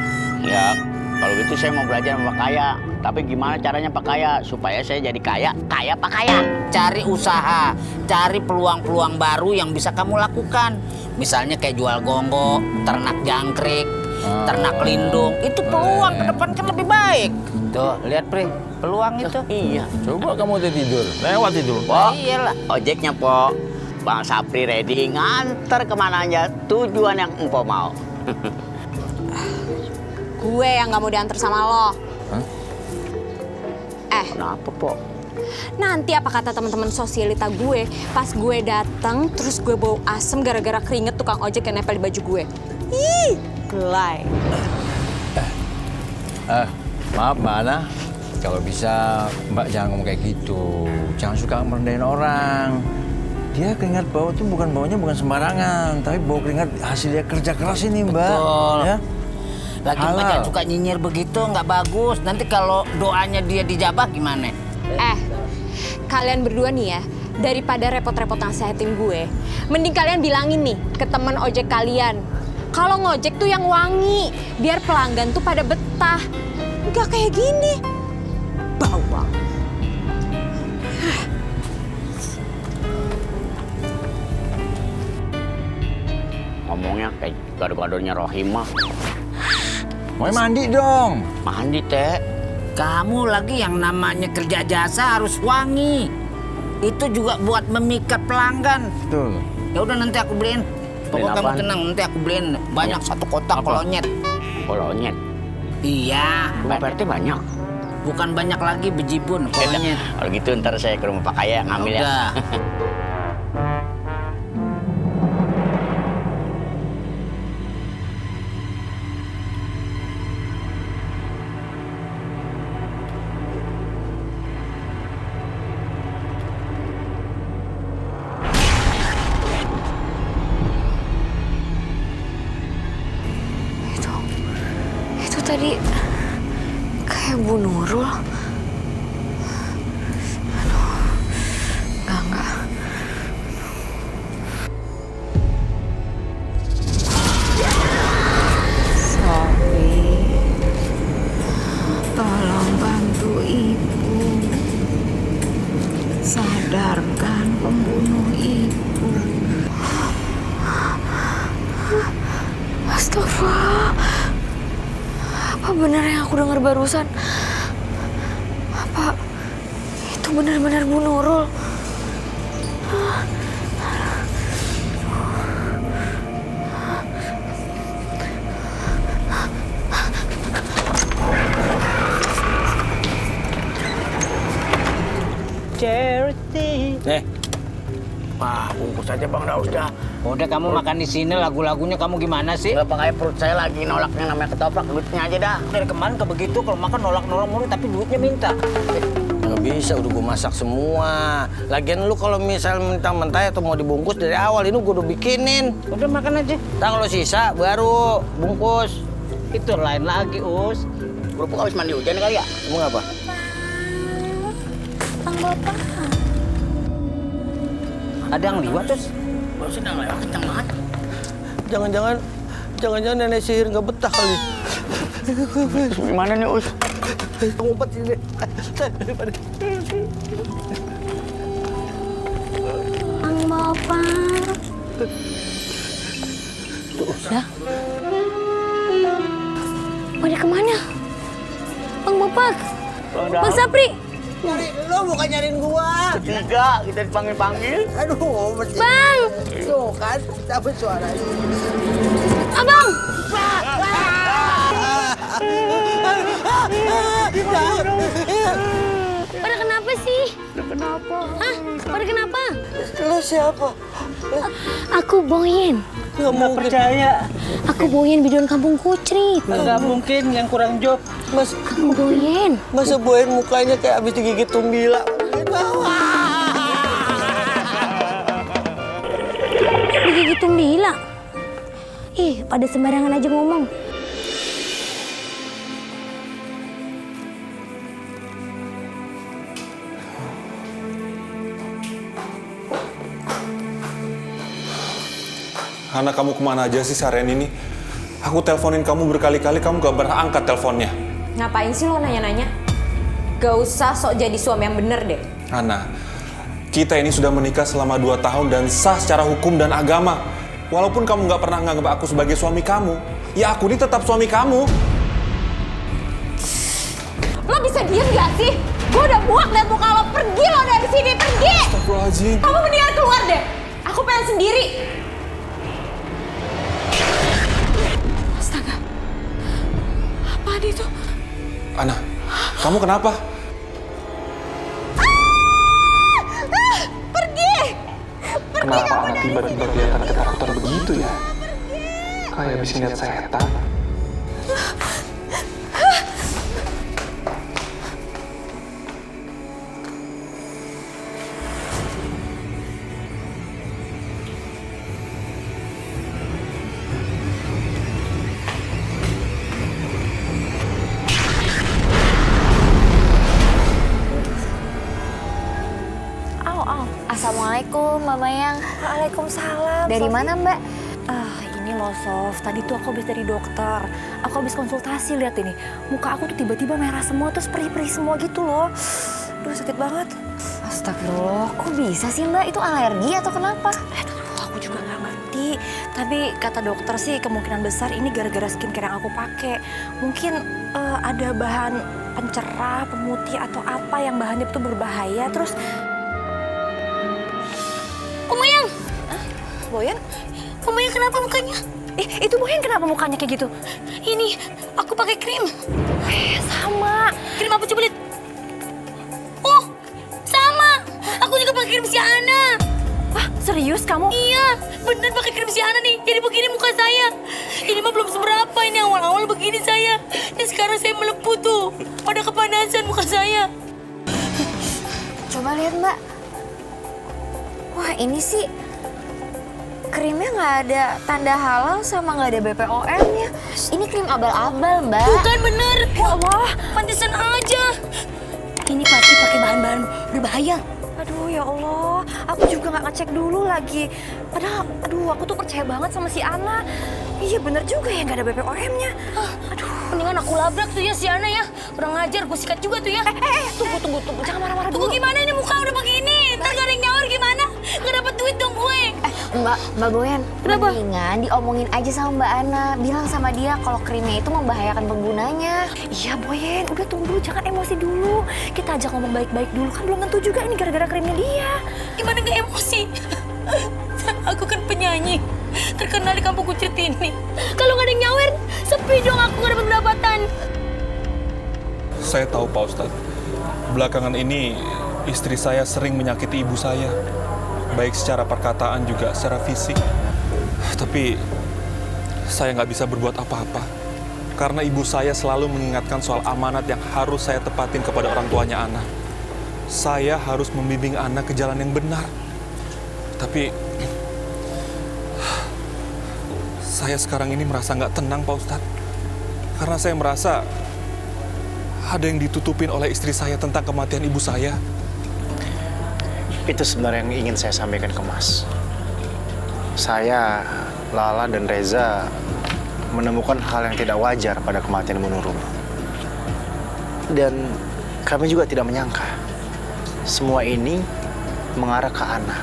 Speaker 14: Ya, kalau gitu saya mau belajar sama Pak Kaya. Tapi gimana caranya Pak Kaya supaya saya jadi kaya Pak Kaya?
Speaker 12: Cari usaha, cari peluang-peluang baru yang bisa kamu lakukan. Misalnya kayak jual gonggong, ternak jangkrik, ternak lindung. Itu peluang ke depan kan lebih baik. Tuh, lihat Pri, peluang itu.
Speaker 14: Iya.
Speaker 12: Coba kamu udah tidur, lewat itu.
Speaker 14: Po, iyalah. Ojeknya Po, Bang Sapri ready nganter kemana aja tujuan yang empo mau.
Speaker 4: Gue yang nggak mau diantar sama lo.
Speaker 14: Kenapa Po?
Speaker 4: Nanti apa kata teman-teman sosialita gue pas gue datang terus gue bau asem gara-gara keringet tukang ojek yang nempel di baju gue. Ih, gelai.
Speaker 15: Maaf Mbak Ana, kalau bisa Mbak jangan ngomong kayak gitu. Jangan suka merendahin orang. Dia keringat bau tuh baunya bukan sembarangan, tapi bau keringat hasilnya kerja keras ini Mbak.
Speaker 12: Betul.
Speaker 15: Ya?
Speaker 12: Lagi Mbak jangan suka nyinyir begitu, nggak bagus. Nanti kalau doanya dia dijabah gimana?
Speaker 4: Kalian berdua nih ya, daripada repot-repot nasehatin gue, mending kalian bilangin nih ke teman ojek kalian. Kalau ngojek tuh yang wangi, biar pelanggan tuh pada betah. Nggak kayak gini. Bawang.
Speaker 14: Ngomongnya kayak gado-gadonya Rohimah.
Speaker 15: Mau mandi dong.
Speaker 14: Mandi teh.
Speaker 12: Kamu lagi yang namanya kerja jasa harus wangi. Itu juga buat memikat pelanggan.
Speaker 15: Betul.
Speaker 12: Ya udah nanti aku beliin. Pokoknya kamu tenang, nanti aku beliin banyak satu kotak kolonyet.
Speaker 14: Kolonyet?
Speaker 12: Iya.
Speaker 14: Rumah PRT banyak?
Speaker 12: Bukan banyak lagi, bejibun kolonyet.
Speaker 14: Kalau gitu ntar saya ke rumah Pak Kaya ngambil ya.
Speaker 3: Itu tadi kayak Bu Nurul. Aduh, enggak.
Speaker 2: Sofi, tolong bantu ibu. Sadarkan pembunuh ibu.
Speaker 3: Astagfirullah. Apa benar yang aku dengar barusan? Apa itu benar-benar Bu Nurul?
Speaker 14: Nih. Wah, bungkus aja Bang, dah udah.
Speaker 12: Udah kamu makan di sini, lagu-lagunya kamu gimana sih?
Speaker 14: Enggak, Bang, perut saya lagi nolaknya namanya ketoprak, duitnya aja dah.
Speaker 12: Dari kemarin ke begitu, kalau makan nolak-nolak mulu tapi duitnya minta.
Speaker 14: Nggak bisa, udah gue masak semua. Lagian lu kalau misal mentah-mentah atau mau dibungkus dari awal, ini gue udah bikinin.
Speaker 12: Udah makan aja.
Speaker 14: Ntar kalau sisa baru bungkus.
Speaker 12: Itu lain lagi, Us.
Speaker 14: Kerupuk habis mandi hujan kali ya? Emang apa?
Speaker 5: Bang Bapak.
Speaker 12: Ada yang liwat, Us?
Speaker 14: Barusan yang lewat kencang banget. Jangan-jangan nenek sihir nggak betah kali. Gimana nih, Us? Ngumpet sini.
Speaker 5: Bang Bapak.
Speaker 14: Ya?
Speaker 5: Pada kemana? Bang Bapak. Bang Sapri.
Speaker 14: Nyari lo, bukan nyariin gua. Bertiga, kita dipanggil-panggil. Aduh, bertiga.
Speaker 5: Bang!
Speaker 14: Tuh kan, cabut suaranya.
Speaker 5: Abang! Pada kenapa sih?
Speaker 14: Kenapa?
Speaker 5: Hah? Pada kenapa?
Speaker 14: Lo siapa?
Speaker 5: Aku Boyen.
Speaker 11: Nggak percaya.
Speaker 5: Aku Boyen biduan kampung Kucrit.
Speaker 11: Nggak mungkin, yang kurang job.
Speaker 5: Kamu Boyen.
Speaker 14: Masa Boyen mukanya kayak habis digigit tumbila?
Speaker 5: Digigit tumbila. Ih, pada sembarangan aja ngomong.
Speaker 8: Hana, kamu kemana aja sih seharian ini? Aku teleponin kamu berkali-kali, kamu gak pernah angkat teleponnya.
Speaker 1: Ngapain sih lo nanya-nanya? Gak usah sok jadi suami yang bener deh.
Speaker 8: Hana, kita ini sudah menikah selama 2 tahun dan sah secara hukum dan agama. Walaupun kamu gak pernah nganggap aku sebagai suami kamu, ya aku ini tetap suami kamu.
Speaker 1: Lo bisa diem gak sih? Gue udah muak liat muka lo. Pergi lo dari sini, pergi!
Speaker 8: Astagfirullahaladzim.
Speaker 1: Kamu mendingan keluar deh. Aku pengen sendiri. Astaga. Apaan itu?
Speaker 8: Ana, kamu kenapa?
Speaker 1: Pergi!
Speaker 13: Kenapa Ana tiba-tiba kelihatan ketakutan begitu ya? Kayak habis ngeliat setan.
Speaker 3: Assalamualaikum, Mbak Mayang.
Speaker 6: Waalaikumsalam.
Speaker 3: Dari
Speaker 6: Sofi.
Speaker 3: mana, Mbak?
Speaker 6: Ini loh, Sof. Tadi tuh aku habis dari dokter. Aku habis konsultasi, lihat ini. Muka aku tuh tiba-tiba merah semua, terus perih-perih semua gitu loh. Duh, sakit banget.
Speaker 3: Astagfirullah, kok bisa sih, Mbak? Itu alergi atau kenapa?
Speaker 6: Aku juga nggak ngerti. Tapi kata dokter sih kemungkinan besar ini gara-gara skincare yang aku pakai. Mungkin ada bahan pencerah, pemutih atau apa yang bahannya itu berbahaya. Terus
Speaker 5: Mayang.
Speaker 6: Boyen?
Speaker 5: Mayang kenapa mukanya?
Speaker 6: Itu Boyen kenapa mukanya kayak gitu?
Speaker 5: Ini, aku pakai krim.
Speaker 6: Sama.
Speaker 5: Krim apa coba lihat? Oh, sama. Aku juga pakai krim si Ana.
Speaker 6: Wah, serius kamu?
Speaker 5: Iya, bener pakai krim si Ana nih. Jadi begini muka saya. Ini mah belum seberapa, ini awal-awal begini saya. Dan sekarang saya melepuh tuh. Pada kepanasan muka saya.
Speaker 3: Coba lihat, Mbak. Wah, ini sih krimnya nggak ada tanda halal sama nggak ada BPOM-nya. Ini krim abal-abal, Mbak.
Speaker 5: Bukan bener. Ya Allah, pantesan aja. Ini pasti pakai bahan-bahan berbahaya.
Speaker 6: Aduh, ya Allah. Aku juga nggak ngecek dulu lagi. Padahal, aku tuh percaya banget sama si Ana. Iya, bener juga ya, nggak ada BPOM-nya.
Speaker 5: Aduh, mendingan aku labrak tuh ya si Ana ya. Kurang ajar, gue sikat juga tuh ya.
Speaker 6: Tunggu. Jangan marah-marah dulu.
Speaker 5: Tunggu gimana ini muka udah begini? Ntar gak ada yang nyawer gimana? Gak dapet duit dong gue.
Speaker 3: Mbak Boyen,
Speaker 5: Kenapa?
Speaker 3: mendingan diomongin aja sama Mbak Ana. Bilang sama dia kalau krimnya itu membahayakan penggunanya.
Speaker 6: Iya, Boyen. Udah tunggu dulu, jangan emosi dulu. Kita ajak ngomong baik-baik dulu. Kan belum tentu juga ini gara-gara krimnya dia.
Speaker 5: Gimana gak emosi? Aku kan penyanyi terkenal di kampung Kucrit ini. Kalau gak ada yang nyawer, sepi dong aku gak dapet pendapatan.
Speaker 8: Saya tahu Pak Ustadz, belakangan ini istri saya sering menyakiti ibu saya, baik secara perkataan juga secara fisik. Tapi saya nggak bisa berbuat apa-apa, karena ibu saya selalu mengingatkan soal amanat yang harus saya tepatin kepada orang tuanya Ana. Saya harus membimbing Ana ke jalan yang benar. Tapi saya sekarang ini merasa nggak tenang, Pak Ustadz. Karena saya merasa ada yang ditutupin oleh istri saya tentang kematian ibu saya.
Speaker 7: Itu sebenarnya yang ingin saya sampaikan ke Mas. Saya, Lala, dan Reza menemukan hal yang tidak wajar pada kematian Ibu Nurul. Dan kami juga tidak menyangka semua ini mengarah ke Ana,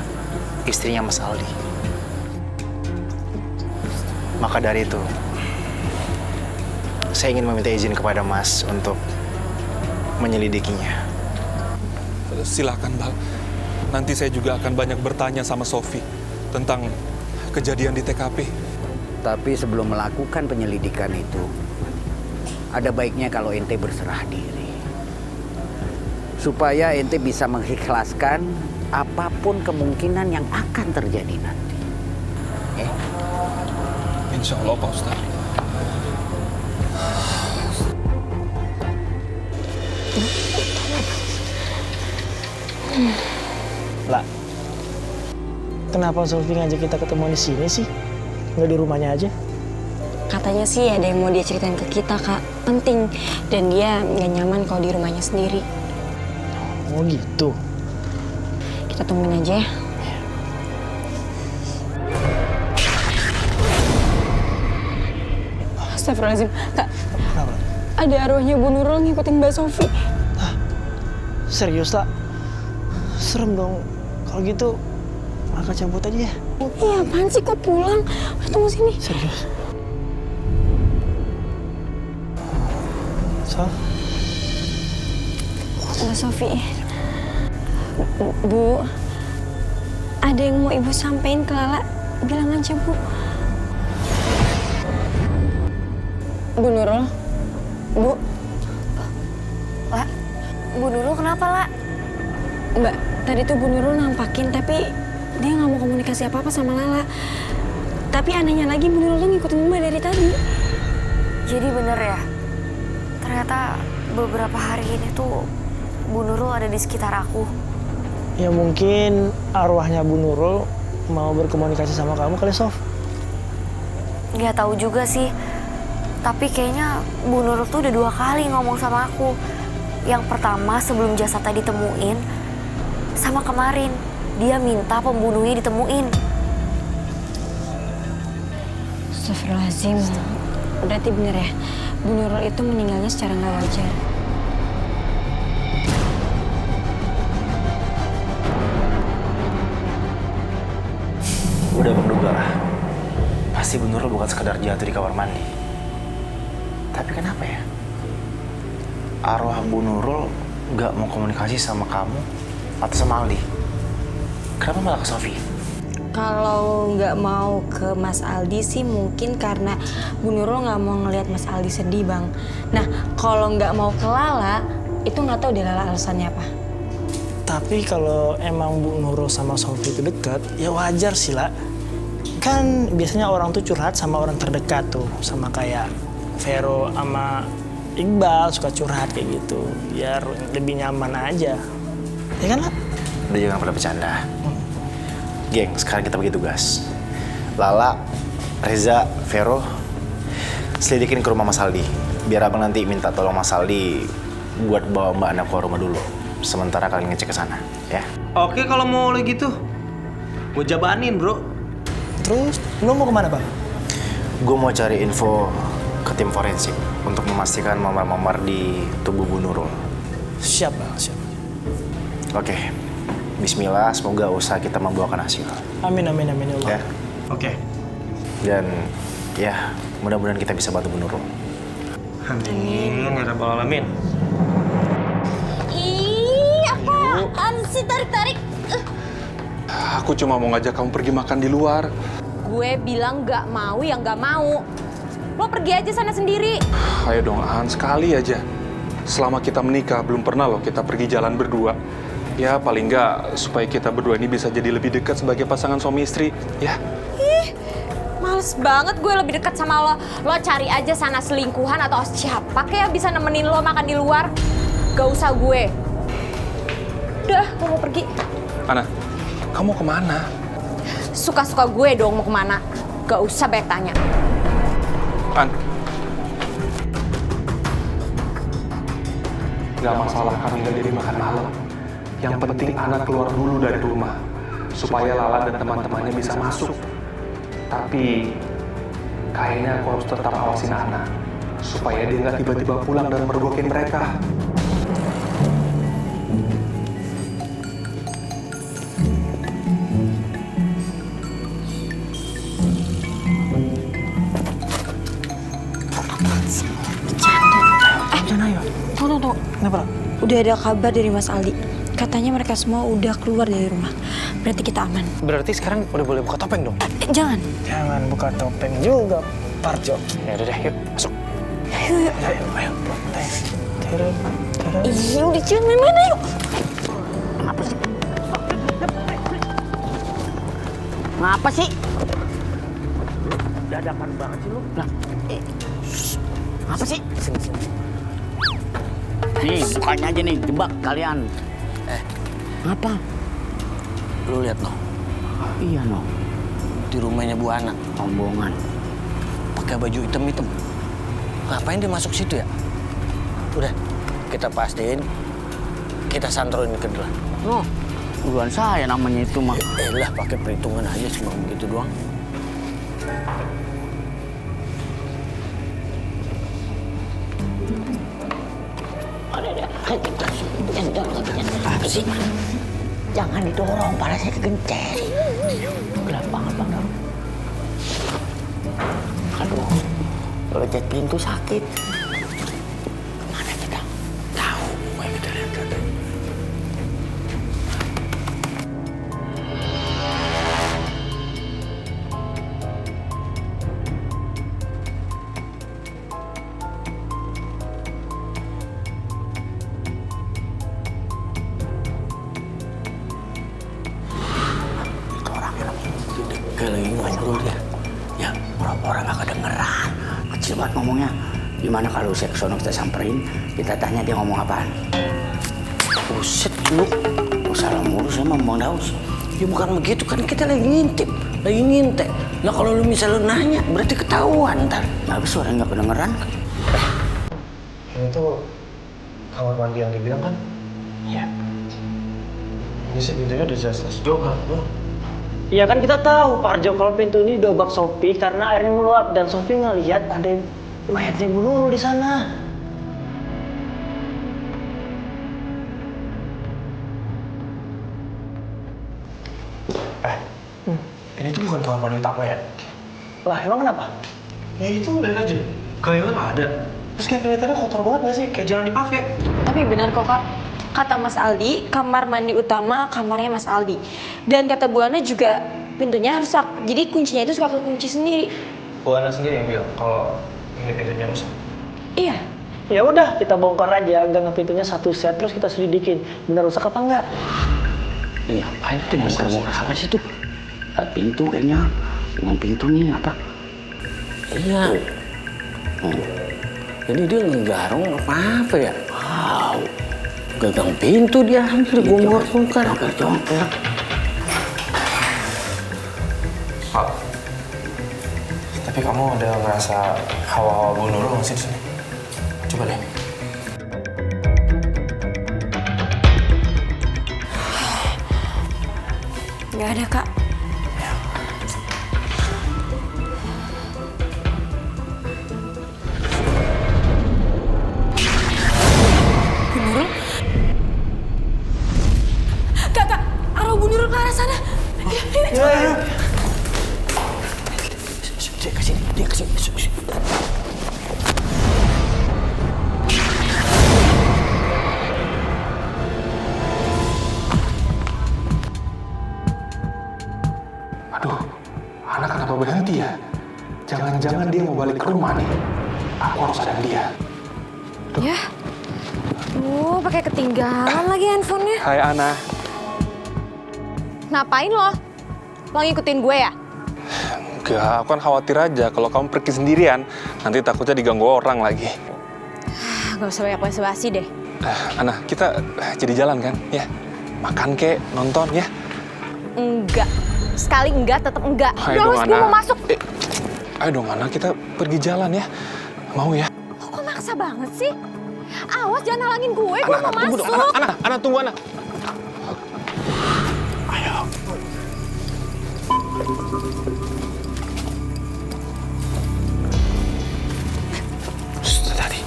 Speaker 7: istrinya Mas Aldi. Maka dari itu, saya ingin meminta izin kepada Mas untuk menyelidikinya.
Speaker 8: Silakan, Bal. Nanti saya juga akan banyak bertanya sama Sofi tentang kejadian di TKP.
Speaker 12: Tapi sebelum melakukan penyelidikan itu, ada baiknya kalau ente berserah diri. Supaya ente bisa mengikhlaskan apapun kemungkinan yang akan terjadi nanti.
Speaker 8: Insya Allah, Pak Ustadz.
Speaker 11: Lah, kenapa Sofi ngajak kita ketemu di sini sih? Nggak di rumahnya aja?
Speaker 3: Katanya sih ada yang mau dia ceritain ke kita, Kak. Penting. Dan dia nggak nyaman kalau di rumahnya sendiri.
Speaker 11: Oh gitu.
Speaker 3: Kita tungguin aja ya. Astagfirullahaladzim. Kak,
Speaker 11: Kenapa?
Speaker 3: ada arwahnya Bu Nurul ngikutin Mbak Sofi.
Speaker 11: Serius, lah? Serem dong. Kalau gitu, Maka cabut aja ya.
Speaker 3: Iya, apaan sih kok pulang? Tunggu sini.
Speaker 11: Serius. Sof.
Speaker 3: Mbak Sofi. Bu, ada yang mau Ibu sampein ke Lala? Bilang aja, Bu. Bu Nurul. Bu. La, Bu Nurul kenapa, La? Mbak, tadi tuh Bu Nurul nampakin, tapi dia nggak mau komunikasi apa-apa sama Lala. Tapi anehnya lagi, Bu Nurul tuh ngikutin Mbak dari tadi. Jadi bener ya? Ternyata beberapa hari ini tuh Bu Nurul ada di sekitar aku.
Speaker 11: Ya mungkin arwahnya Bu Nurul mau berkomunikasi sama kamu kali, Sof.
Speaker 3: Nggak tahu juga sih. Tapi kayaknya Bu Nurul tuh udah 2 kali ngomong sama aku. Yang pertama sebelum jasadnya ditemuin, sama kemarin dia minta pembunuhnya ditemuin. Astagfirullahaladzim. Berarti bener ya, Bu Nurul itu meninggalnya secara nggak wajar.
Speaker 7: Udah menduga lah, pasti Bu Nurul bukan sekedar jatuh di kamar mandi. Tapi kenapa ya? Arwah Bu Nurul nggak mau komunikasi sama kamu atau sama Aldi? Kenapa malah ke Sofi?
Speaker 3: Kalau nggak mau ke Mas Aldi sih mungkin karena Bu Nurul nggak mau ngelihat Mas Aldi sedih, Bang. Nah, kalau nggak mau ke Lala, itu nggak tahu deh Lala alasannya apa.
Speaker 11: Tapi kalau emang Bu Nurul sama Sofi itu dekat, ya wajar sih, La. Kan biasanya orang tuh curhat sama orang terdekat tuh, sama kayak Vero sama Iqbal suka curhat kayak gitu, biar lebih nyaman aja. Ya kan, La?
Speaker 7: Udah jangan pada bercanda. Geng, sekarang kita bagi tugas. Lala, Reza, Vero, selidikin ke rumah Mas Aldi. Biar abang nanti minta tolong Mas Aldi buat bawa Mbak Ana ke rumah dulu. Sementara kalian ngecek ke sana, ya.
Speaker 16: Oke, kalau mau gitu. Gue jabanin, bro.
Speaker 11: Terus, lo mau kemana, Bang?
Speaker 7: Gue mau cari info ke tim forensik untuk memastikan memar-memar di tubuh Bu Nurul.
Speaker 11: Siap, Bang, siap.
Speaker 7: Oke, bismillah, semoga usaha kita membuahkan hasil.
Speaker 11: Amin, amin, amin, ya Allah.
Speaker 7: Ya.
Speaker 16: Oke.
Speaker 7: Dan ya, mudah-mudahan kita bisa bantu Bu Nurul.
Speaker 16: Amin, ya Rabbal Alamin.
Speaker 1: Ih, apaan sih tarik-tarik?
Speaker 8: Aku cuma mau ngajak kamu pergi makan di luar.
Speaker 1: Gue bilang nggak mau ya nggak mau. Lo pergi aja sana sendiri.
Speaker 8: Ayo dong, An, sekali aja. Selama kita menikah, belum pernah loh kita pergi jalan berdua.
Speaker 13: Ya paling nggak supaya kita berdua ini bisa jadi lebih dekat sebagai pasangan suami istri, ya.
Speaker 4: Ih, males banget gue lebih dekat sama lo. Lo cari aja sana selingkuhan atau siapa kayak bisa nemenin lo makan di luar. Gak usah gue. Udah, gue mau pergi.
Speaker 13: Ana, kamu kemana?
Speaker 4: Suka-suka gue dong mau kemana. Gak usah banyak tanya.
Speaker 13: An. Gak masalah kami nggak jadi makan malam. Yang penting Ana keluar dulu dari rumah. Supaya Lala dan teman-temannya bisa masuk. Tapi kayaknya aku harus tetap awasin Ana. Supaya dia nggak tiba-tiba pulang dan mergokin mereka.
Speaker 2: Tunggu. Kenapa? Udah ada kabar dari Mas Aldi. Katanya mereka semua udah keluar dari rumah. Berarti kita aman.
Speaker 11: Berarti sekarang udah boleh buka topeng dong?
Speaker 2: Jangan.
Speaker 11: Jangan buka topeng juga, Parjo. Ya udah deh, yuk masuk.
Speaker 2: Ayo.
Speaker 11: Ayo.
Speaker 2: Iya, udah cium mana yuk.
Speaker 12: Ngapa sih? Dadakan banget sih lu. Nah, apa sih?
Speaker 11: Sini.
Speaker 12: Nih, bukannya aja nih, jebak kalian. Apa?
Speaker 11: Lu lihat no.
Speaker 12: Iya no.
Speaker 11: Di rumahnya Bu Ana.
Speaker 12: Rombongan.
Speaker 11: Pakai baju hitam-hitam. Ngapain dia masuk situ ya? Udah, kita pastiin. Kita santroin ke dia.
Speaker 12: Oh, bukan saya namanya itu mah.
Speaker 11: Lah, pakai perhitungan aja cuma begitu doang.
Speaker 12: Apa sih? Jangan didorong, parasnya kegencet. Gelap banget Bang Daru. Aduh, kalau jat pintu sakit. Mana kita? Tahu, yang kita lihat tadi.
Speaker 11: Kayak lagi ngobrol dia.
Speaker 12: Ya, orang-orang gak kedengeran. Kecil banget ngomongnya. Gimana kalau saya kesono kita samperin, kita tanya dia ngomong apaan?
Speaker 11: Buset lu.
Speaker 12: Salah mulu sama Bang Daus.
Speaker 11: Ya bukan begitu, kan kita lagi ngintip. Lagi ngintek. Nah kalau lu misalnya nanya, berarti ketahuan ntar.
Speaker 12: Nah, habis suara gak kedengeran.
Speaker 11: Ini tuh kamar mandi yang dibilang kan? Iya. Ini sih pintunya udah jelas-jelas juga. Iya kan kita tahu Parjo kalau pintu ini dobak Sophie karena airnya meluap dan Sophie ngelihat ada mayatnya Bu Nurul di sana. Ini tuh bukan kamar mandi utama ya? Lah emang kenapa? Ya itu lihat aja, kayaknya nggak ada. Terus kayak kelihatannya kotor banget nggak sih? Kayak jarang dipakai.
Speaker 2: Tapi benar kok Kak. Kata Mas Aldi, kamar mandi utama kamarnya Mas Aldi. Dan kata Bu Ana juga pintunya rusak. Jadi kuncinya itu suka kunci sendiri.
Speaker 11: Bu Ana sendiri yang bilang kalau ini pintunya rusak.
Speaker 2: Iya.
Speaker 11: Ya udah, kita bongkar aja gang pintunya satu set terus kita selidikin benar rusak apa enggak.
Speaker 12: Iya, apa itu bongkar apa sih tuh? Pintu kayaknya. Dengan pintu nih apa?
Speaker 11: Iya.
Speaker 12: Jadi dia ngegarong apa ya? Wow. Gagang pintu dia hampir bongkar. Jongkar.
Speaker 11: Pak, tapi kamu udah ngerasa hawa-hawa Bu Nurul nggak sih di sini? Coba deh.
Speaker 2: Nggak ada Kak. Bu Nurul? Kak, arah Bu Nurul ke arah sana.
Speaker 11: Ayo. Dia kesini.
Speaker 13: Aduh, anak kenapa berhenti ya? Jangan-jangan dia mau balik ke rumah nih. Aku harus ada dia.
Speaker 2: Ya,
Speaker 1: Pakai ketinggalan lagi handphonenya.
Speaker 13: Hai Ana.
Speaker 1: Ngapain lo? Lo ngikutin gue ya?
Speaker 13: Enggak, aku kan khawatir aja kalau kamu pergi sendirian, nanti takutnya diganggu orang lagi.
Speaker 1: Gak usah banyak basa-basi deh.
Speaker 13: Ana, kita jadi jalan kan? Ya, makan kek, nonton ya?
Speaker 1: Enggak. Sekali enggak, tetap enggak.
Speaker 13: Ayo dong,
Speaker 1: Gue
Speaker 13: Ana.
Speaker 1: mau masuk.
Speaker 13: Ayo dong Ana, kita pergi jalan ya. Mau ya?
Speaker 1: Kok maksa banget sih? Awas jangan halangin gue mau
Speaker 13: Tunggu
Speaker 1: masuk.
Speaker 13: dong, Ana, tunggu Ana. Ayo. Tadi.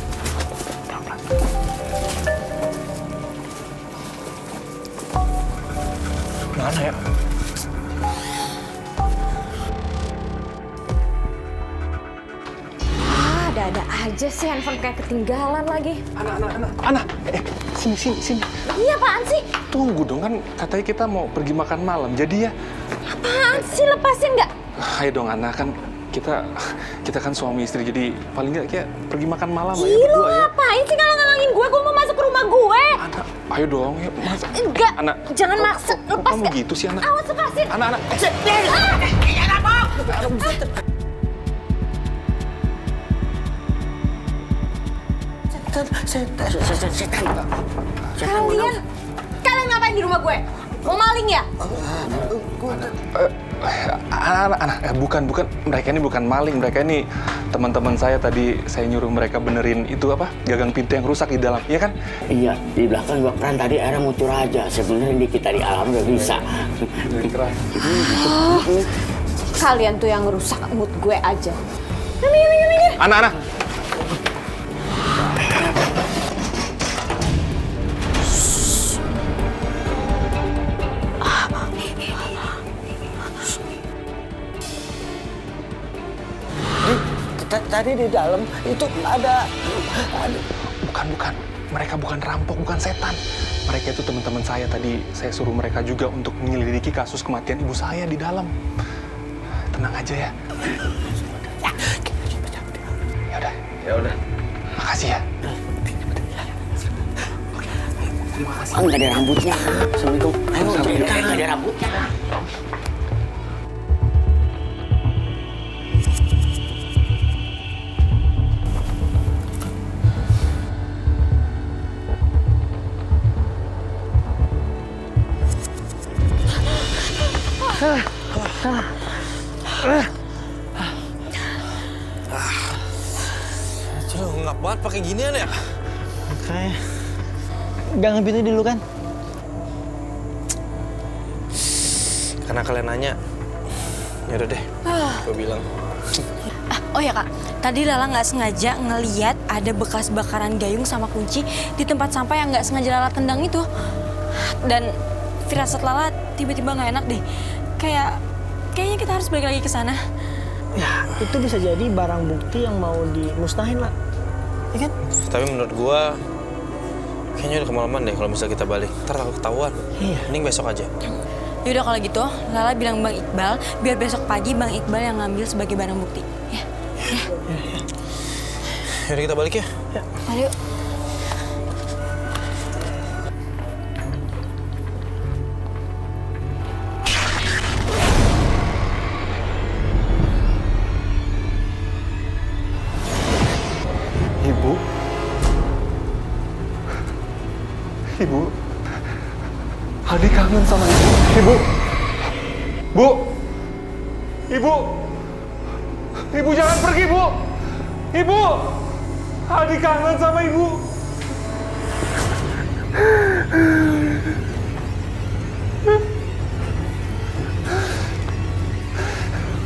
Speaker 11: Mana ya?
Speaker 1: Ada-ada aja sih handphone kayak ketinggalan lagi.
Speaker 13: Ana, sini.
Speaker 1: Iya apaan sih?
Speaker 13: Tunggu dong, kan katanya kita mau pergi makan malam, jadi ya.
Speaker 1: Apaan sih, lepasin nggak?
Speaker 13: Ayo dong Ana, kan kita kan suami istri, jadi paling nggak kayak pergi makan malam aja
Speaker 1: Ih, lo
Speaker 13: berdua ya.
Speaker 1: ngapain sih ngalang-ngalangin gue? Gue mau masuk ke rumah gue.
Speaker 13: Ana, ayo dong, yuk masuk.
Speaker 1: Enggak,
Speaker 13: Ana,
Speaker 1: jangan maksa. Lepas
Speaker 13: kamu
Speaker 1: nggak?
Speaker 13: gitu sih Ana.
Speaker 1: Awas lepasin.
Speaker 13: Ana.
Speaker 1: Kalian ngapain di rumah gue? Mau maling ya?
Speaker 13: Anak, bukan. Mereka ini bukan maling. Mereka ini teman-teman saya. Tadi saya nyuruh mereka benerin itu apa? Gagang pintu yang rusak di dalam, iya kan?
Speaker 12: Iya, di belakang juga peran tadi airnya muncul aja. Sebenarnya di kita di alam udah bisa.
Speaker 1: Kalian tuh yang ngerusak mood gue aja.
Speaker 13: Anak.
Speaker 11: Tadi di dalam itu ada.
Speaker 13: Bukan. Mereka bukan rampok, bukan setan. Mereka itu teman-teman saya. Tadi saya suruh mereka juga untuk menyelidiki kasus kematian ibu saya di dalam. Tenang aja ya. Ya udah. Makasih ya.
Speaker 12: Enggak ada rambutnya. Assalamualaikum. Ayo, enggak ada rambutnya.
Speaker 16: Ngap banget pakai ginian ya?
Speaker 11: Kayak gangan pintu dulu kan?
Speaker 16: Karena kalian nanya, yaudah deh, gue bilang.
Speaker 2: Oh ya kak, tadi Lala nggak sengaja ngeliat ada bekas bakaran gayung sama kunci di tempat sampah yang nggak sengaja Lala tendang itu. Dan firasat Lala tiba-tiba nggak enak deh. Kayaknya kita harus balik lagi ke sana.
Speaker 11: Ya, itu bisa jadi barang bukti yang mau dimusnahin lah. Iya kan?
Speaker 16: Tapi menurut gue, kayaknya udah kemalaman deh kalau misalnya kita balik. Ntar takut ketahuan.
Speaker 11: Iya.
Speaker 16: Mending besok aja.
Speaker 2: Yaudah kalau gitu, Lala bilang Bang Iqbal, biar besok pagi Bang Iqbal yang ngambil sebagai barang bukti. Ya.
Speaker 16: Yaudah kita balik ya.
Speaker 2: Ayo.
Speaker 13: Ibu, Adi kangen sama ibu. Ibu jangan pergi, Bu. Ibu, Adi kangen sama ibu.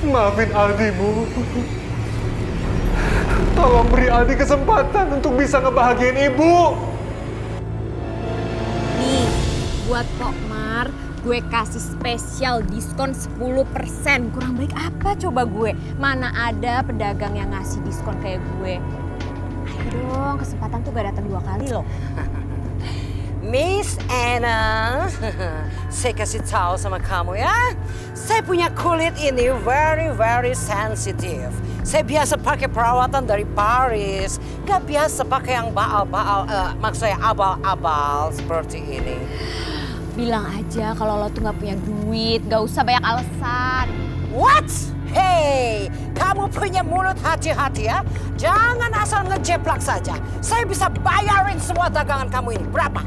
Speaker 13: Maafin Adi, Bu. Tolong beri Adi kesempatan untuk bisa ngebahagiain ibu.
Speaker 4: Nih, buat Kok Mar, gue kasih spesial diskon 10%. Kurang baik apa coba gue? Mana ada pedagang yang ngasih diskon kayak gue. Ayo dong, kesempatan tuh gak datang 2 kali loh.
Speaker 10: Miss Anna, saya kasih tahu sama kamu ya. Saya punya kulit ini very sensitive. Saya biasa pakai perawatan dari Paris. Gak biasa pakai yang maksudnya abal-abal seperti ini.
Speaker 4: Bilang aja kalau lo tuh gak punya duit, gak usah banyak alasan.
Speaker 10: What? Hey, kamu punya mulut hati-hati ya. Jangan asal ngejeplak saja. Saya bisa bayarin semua dagangan kamu ini. Berapa?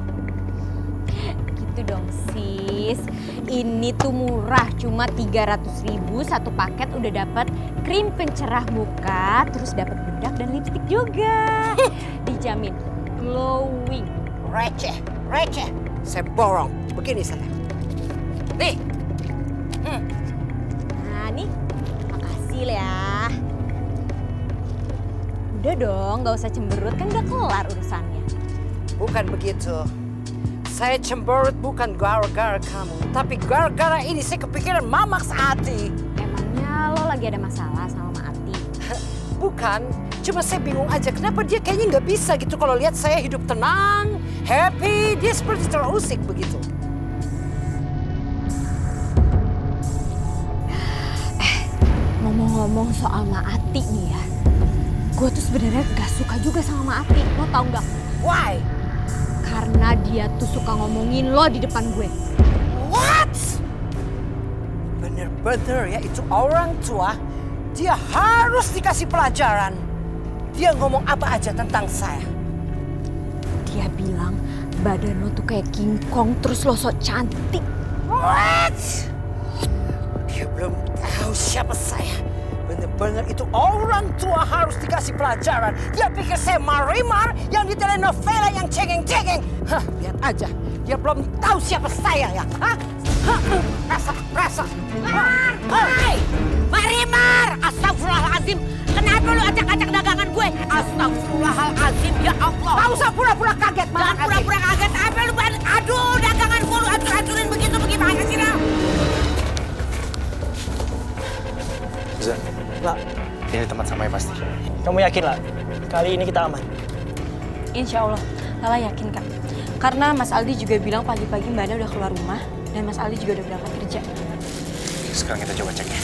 Speaker 4: Gitu dong sis. Ini tuh murah, cuma 300.000 satu paket udah dapat krim pencerah muka, terus dapat bedak dan lipstik juga. Dijamin glowing.
Speaker 10: Receh. Saya borong. Begini saja. Nih.
Speaker 4: Nah nih, makasih ya. Udah dong, gak usah cemberut, kan gak kelar urusannya.
Speaker 10: Bukan begitu. Saya cemberut bukan gara-gara kamu, tapi gara-gara ini saya kepikiran Mamax Ati.
Speaker 4: Emangnya lo lagi ada masalah sama Mama Ati?
Speaker 10: Bukan, cuma saya bingung aja kenapa dia kayaknya nggak bisa gitu kalau lihat saya hidup tenang, happy, dia seperti terusik begitu.
Speaker 4: Ngomong-ngomong soal Ma Ati nih ya, gue tuh sebenarnya gak suka juga sama Ma Ati, lo tau gak?
Speaker 10: Why?
Speaker 4: Karena dia tuh suka ngomongin lo di depan gue.
Speaker 10: What? Bener-bener ya, itu orang tua, dia harus dikasih pelajaran. Dia ngomong apa aja tentang saya.
Speaker 4: Dia bilang badan lo tuh kayak King Kong, terus lo sok cantik.
Speaker 10: What? Dia belum tahu siapa saya. Bener-bener itu orang tua harus dikasih pelajaran. Dia pikir saya Marimar yang di telenovela yang cengeng-cengeng. Hah, lihat aja. Dia belum tahu siapa saya ya. Hah? Rasa. Hai! Marimar! Astagfirullahaladzim. Kenapa lu acak-acak dagangan gue? Astagfirullahaladzim, ya Allah. Gak usah pura-pura kaget. Jangan pura-pura kaget. Apa lu? Aduh, dagangan gue lu hancur-hancurin begitu. Bagaimana sih lu?
Speaker 7: Zan,
Speaker 11: Lah,
Speaker 7: ini tempat sama ya pasti.
Speaker 11: kamu yakin lah? Kali ini kita aman.
Speaker 2: Insya Allah, Lala yakin Kak. Karena Mas Aldi juga bilang pagi-pagi Mbak Ana udah keluar rumah dan Mas Aldi juga udah berangkat kerja.
Speaker 7: Sekarang kita coba cek ya.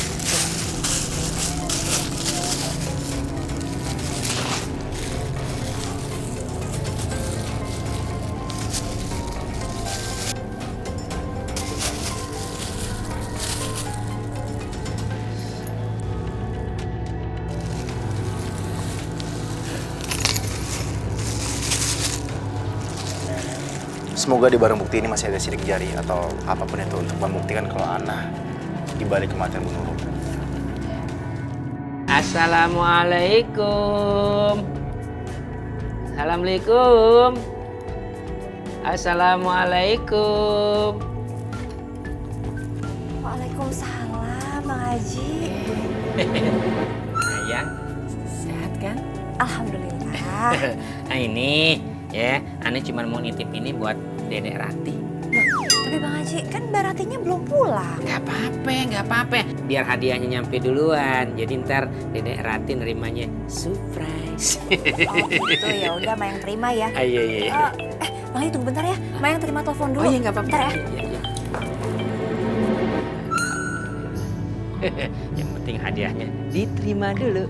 Speaker 7: Semoga di barang bukti ini masih ada sidik jari atau apapun itu untuk membuktikan kalau Ana dibalik kematian Bu Nurul.
Speaker 12: Assalamualaikum. Assalamualaikum. Assalamualaikum.
Speaker 6: Waalaikumsalam, Bang Haji.
Speaker 12: Ayang, sehat kan?
Speaker 6: Alhamdulillah.
Speaker 12: Nah ini ya, Ana cuma mau nitip ini buat Dedek Rati.
Speaker 6: Tapi Bang Haji, kan Mbak Ratinya belum pulang.
Speaker 12: Gak apa-apa. Biar hadiahnya nyampe duluan. Jadi ntar Dedek Rati nerimanya surprise.
Speaker 6: Oh gitu, ya udah Mayang terima ya.
Speaker 12: Iya.
Speaker 6: Bang Haji tunggu bentar ya. Mayang terima telepon dulu.
Speaker 12: Oh iya, gak apa-apa.
Speaker 6: Bentar ya.
Speaker 12: Iya. Yang penting hadiahnya diterima dulu.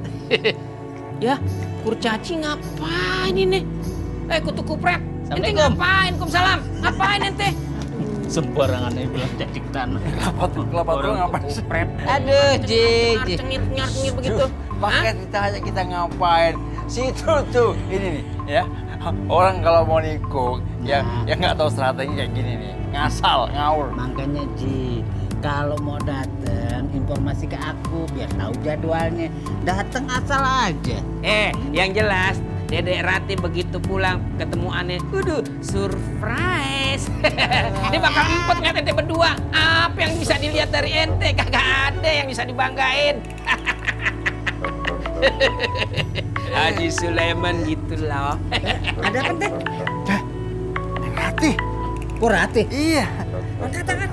Speaker 12: Ya, kurcaci ngapain ini? Kutu kupret. Ente ngapain? Kumsalam. Ngapain ente?
Speaker 14: Sembarangan aja bilang cacik tanah.
Speaker 15: Kelapa tuh ngapain sih?
Speaker 12: Aduh, Ji. Cengit begitu.
Speaker 15: Pakai ditanya kita ngapain? Situ tuh, ini nih ya. Orang kalau mau nikung, ya nggak tahu strategi kayak gini nih. Ngasal, ngawur.
Speaker 12: Makanya Ji, kalau mau datang informasi ke aku biar tahu jadwalnya. Datang asal aja. Yang jelas Dedek Rati begitu pulang ketemu Ane, surprise. Dia bakal empet ngeliat ente berdua. Apa yang bisa dilihat dari ente? Kagak ada yang bisa dibanggain. Haji Sulaiman gitu loh. Ada apa teh?
Speaker 15: Rati.
Speaker 12: Kok Rati?
Speaker 15: Iya.
Speaker 12: Angkat tangan.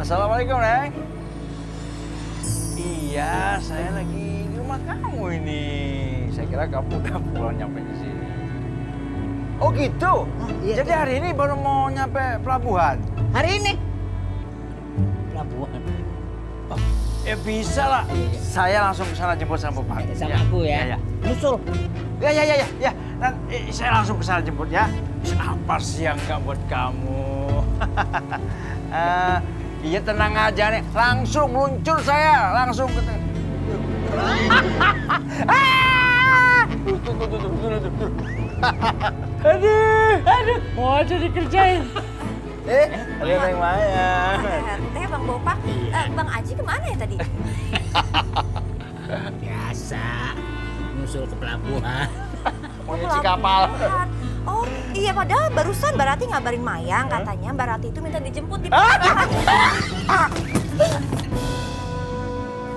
Speaker 15: Assalamualaikum, Neng. Iya, saya lagi di rumah kamu ini. Saya kira kamu udah pulang nyampe di sini. Oh gitu?
Speaker 12: Iya.
Speaker 15: Jadi hari ini baru mau nyampe pelabuhan?
Speaker 12: Hari ini? Pelabuhan? Oh,
Speaker 15: Ya bisa lah. Saya langsung ke sana jemput sama Bapak.
Speaker 12: Sama aku ya.
Speaker 15: Nyusul. Ya. Saya langsung ke sana jemput ya. Apa sih yang nggak buat kamu? Iya tenang aja nih. Langsung muncul saya. Langsung ke... Aduh. Mau aja dikerjain. Ada yang main.
Speaker 6: Teh Bang Bopak, Bang Aji kemana ya tadi?
Speaker 12: Biasa. Nyusul ke pelabuhan.
Speaker 15: Mau nyuci kapal.
Speaker 6: Oh iya, padahal barusan Mbak Rati ngabarin Mayang, katanya Mbak Rati itu minta dijemput di pelabuhan.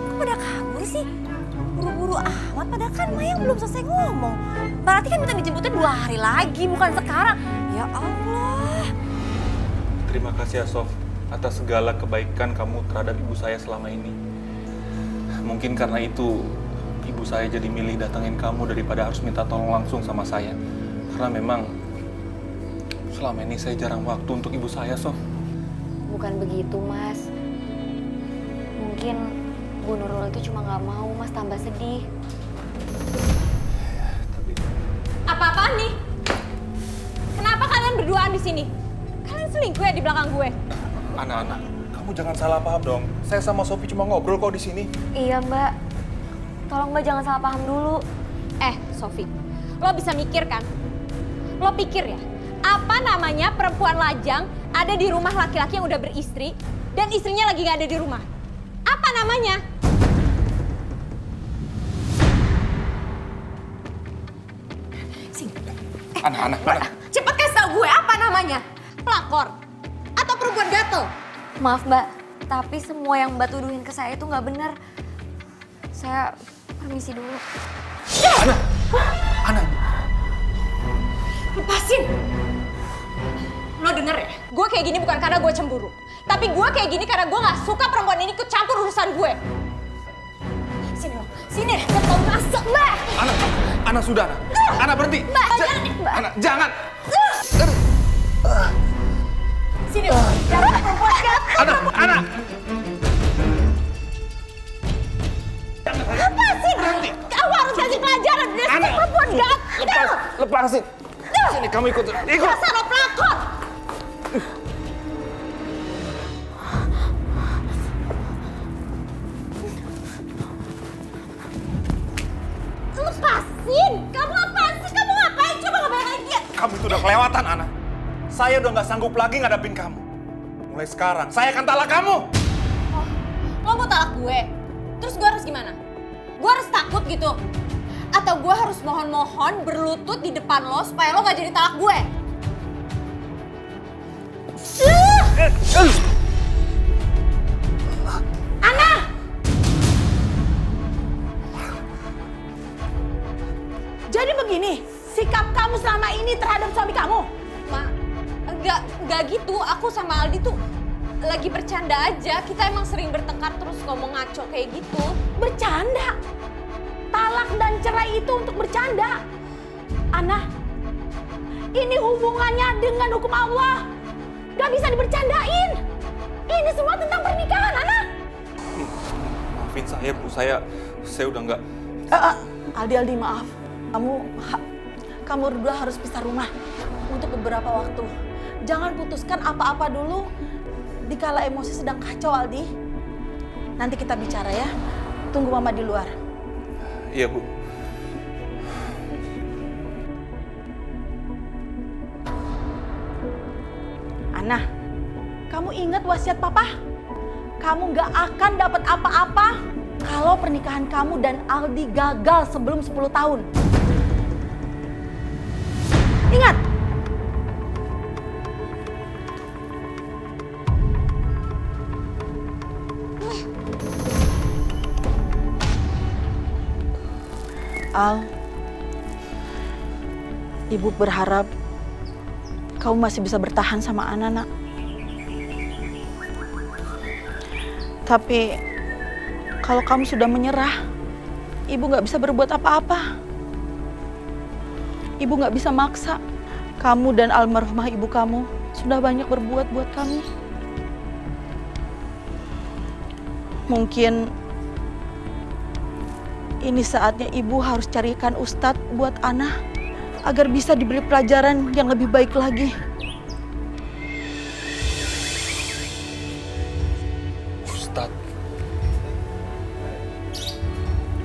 Speaker 6: Kok pada kabur sih? Buru-buru amat, padahal kan Mayang belum selesai ngomong. Mbak Rati kan minta dijemputnya 2 hari lagi, bukan sekarang. Ya Allah.
Speaker 8: Terima kasih ya Sof, atas segala kebaikan kamu terhadap ibu saya selama ini. Mungkin karena itu ibu saya jadi milih datangin kamu daripada harus minta tolong langsung sama saya. Karena memang selama ini saya jarang waktu untuk ibu saya, Sof.
Speaker 3: Bukan begitu, Mas. Mungkin Bu Nurul itu cuma nggak mau Mas tambah sedih.
Speaker 4: Apa-apaan nih? Kenapa kalian berduaan di sini? Kalian selingkuh ya di belakang gue?
Speaker 8: Anak-anak, kamu jangan salah paham dong. Saya sama Sofi cuma ngobrol kok di sini.
Speaker 3: Iya, Mbak. Tolong Mbak jangan salah paham dulu.
Speaker 4: Sofi, lo bisa mikir kan? Lo pikir ya, apa namanya perempuan lajang ada di rumah laki-laki yang udah beristri dan istrinya lagi gak ada di rumah? Apa namanya?
Speaker 8: Anak-anak,
Speaker 4: Cepet kasih tau gue apa namanya? Pelakor? Atau perempuan gatel?
Speaker 3: Maaf, Mbak. Tapi semua yang Mbak tuduhin ke saya itu nggak benar. Saya permisi dulu.
Speaker 8: Anak.
Speaker 4: Lepasin! Lo denger ya? Gue kayak gini bukan karena gue cemburu. Tapi gue kayak gini karena gue gak suka perempuan ini ikut campur urusan gue. Sini lo, sini. Gue mau masuk, Mbak!
Speaker 8: Anak sudah, Anak. Anak berhenti.
Speaker 4: Mbak,
Speaker 8: Anak, jangan.
Speaker 4: Sini lo, jangan perempuan gatel.
Speaker 8: Anak.
Speaker 4: Lepasin! Kamu harus kasih pelajaran. Dia perempuan gatel.
Speaker 8: Lepasin. Sini, kamu ikut.
Speaker 4: Dasar lo pelakor! Lepasin! Kamu lepasin! Kamu ngapain? Coba ngebayangin dia!
Speaker 8: Kamu itu udah kelewatan, Ana. Saya udah nggak sanggup lagi ngadapin kamu. Mulai sekarang, saya akan talak kamu.
Speaker 4: Lo mau talak gue? Terus gue harus gimana? Gue harus takut gitu? Atau gue harus mohon-mohon berlutut di depan lo supaya lo gak jadi talak gue? Ana!
Speaker 9: Jadi begini, sikap kamu selama ini terhadap suami kamu?
Speaker 4: Ma, enggak gitu. Aku sama Aldi tuh lagi bercanda aja. Kita emang sering bertengkar terus ngomong ngaco kayak gitu.
Speaker 9: Bercanda? Talak dan cerai itu untuk bercanda? Ana, ini hubungannya dengan hukum Allah. Gak bisa dibercandain. Ini semua tentang pernikahan, Ana.
Speaker 8: Maafin saya, Bu. Saya udah nggak...
Speaker 9: Aldi, maaf. Kamu berdua harus pisah rumah untuk beberapa waktu. Jangan putuskan apa-apa dulu dikala emosi sedang kacau, Aldi. Nanti kita bicara ya. Tunggu Mama di luar.
Speaker 8: Iya, Bu.
Speaker 9: Ana, kamu ingat wasiat Papa? Kamu gak akan dapat apa-apa kalau pernikahan kamu dan Aldi gagal sebelum 10 tahun. Ingat! Al, Ibu berharap kamu masih bisa bertahan sama anak-anak. Tapi kalau kamu sudah menyerah, Ibu gak bisa berbuat apa-apa. Ibu gak bisa maksa. Kamu dan almarhumah ibu kamu sudah banyak berbuat buat kami. Mungkin ini saatnya ibu harus carikan ustadz buat Ana agar bisa diberi pelajaran yang lebih baik lagi.
Speaker 8: Ustadz,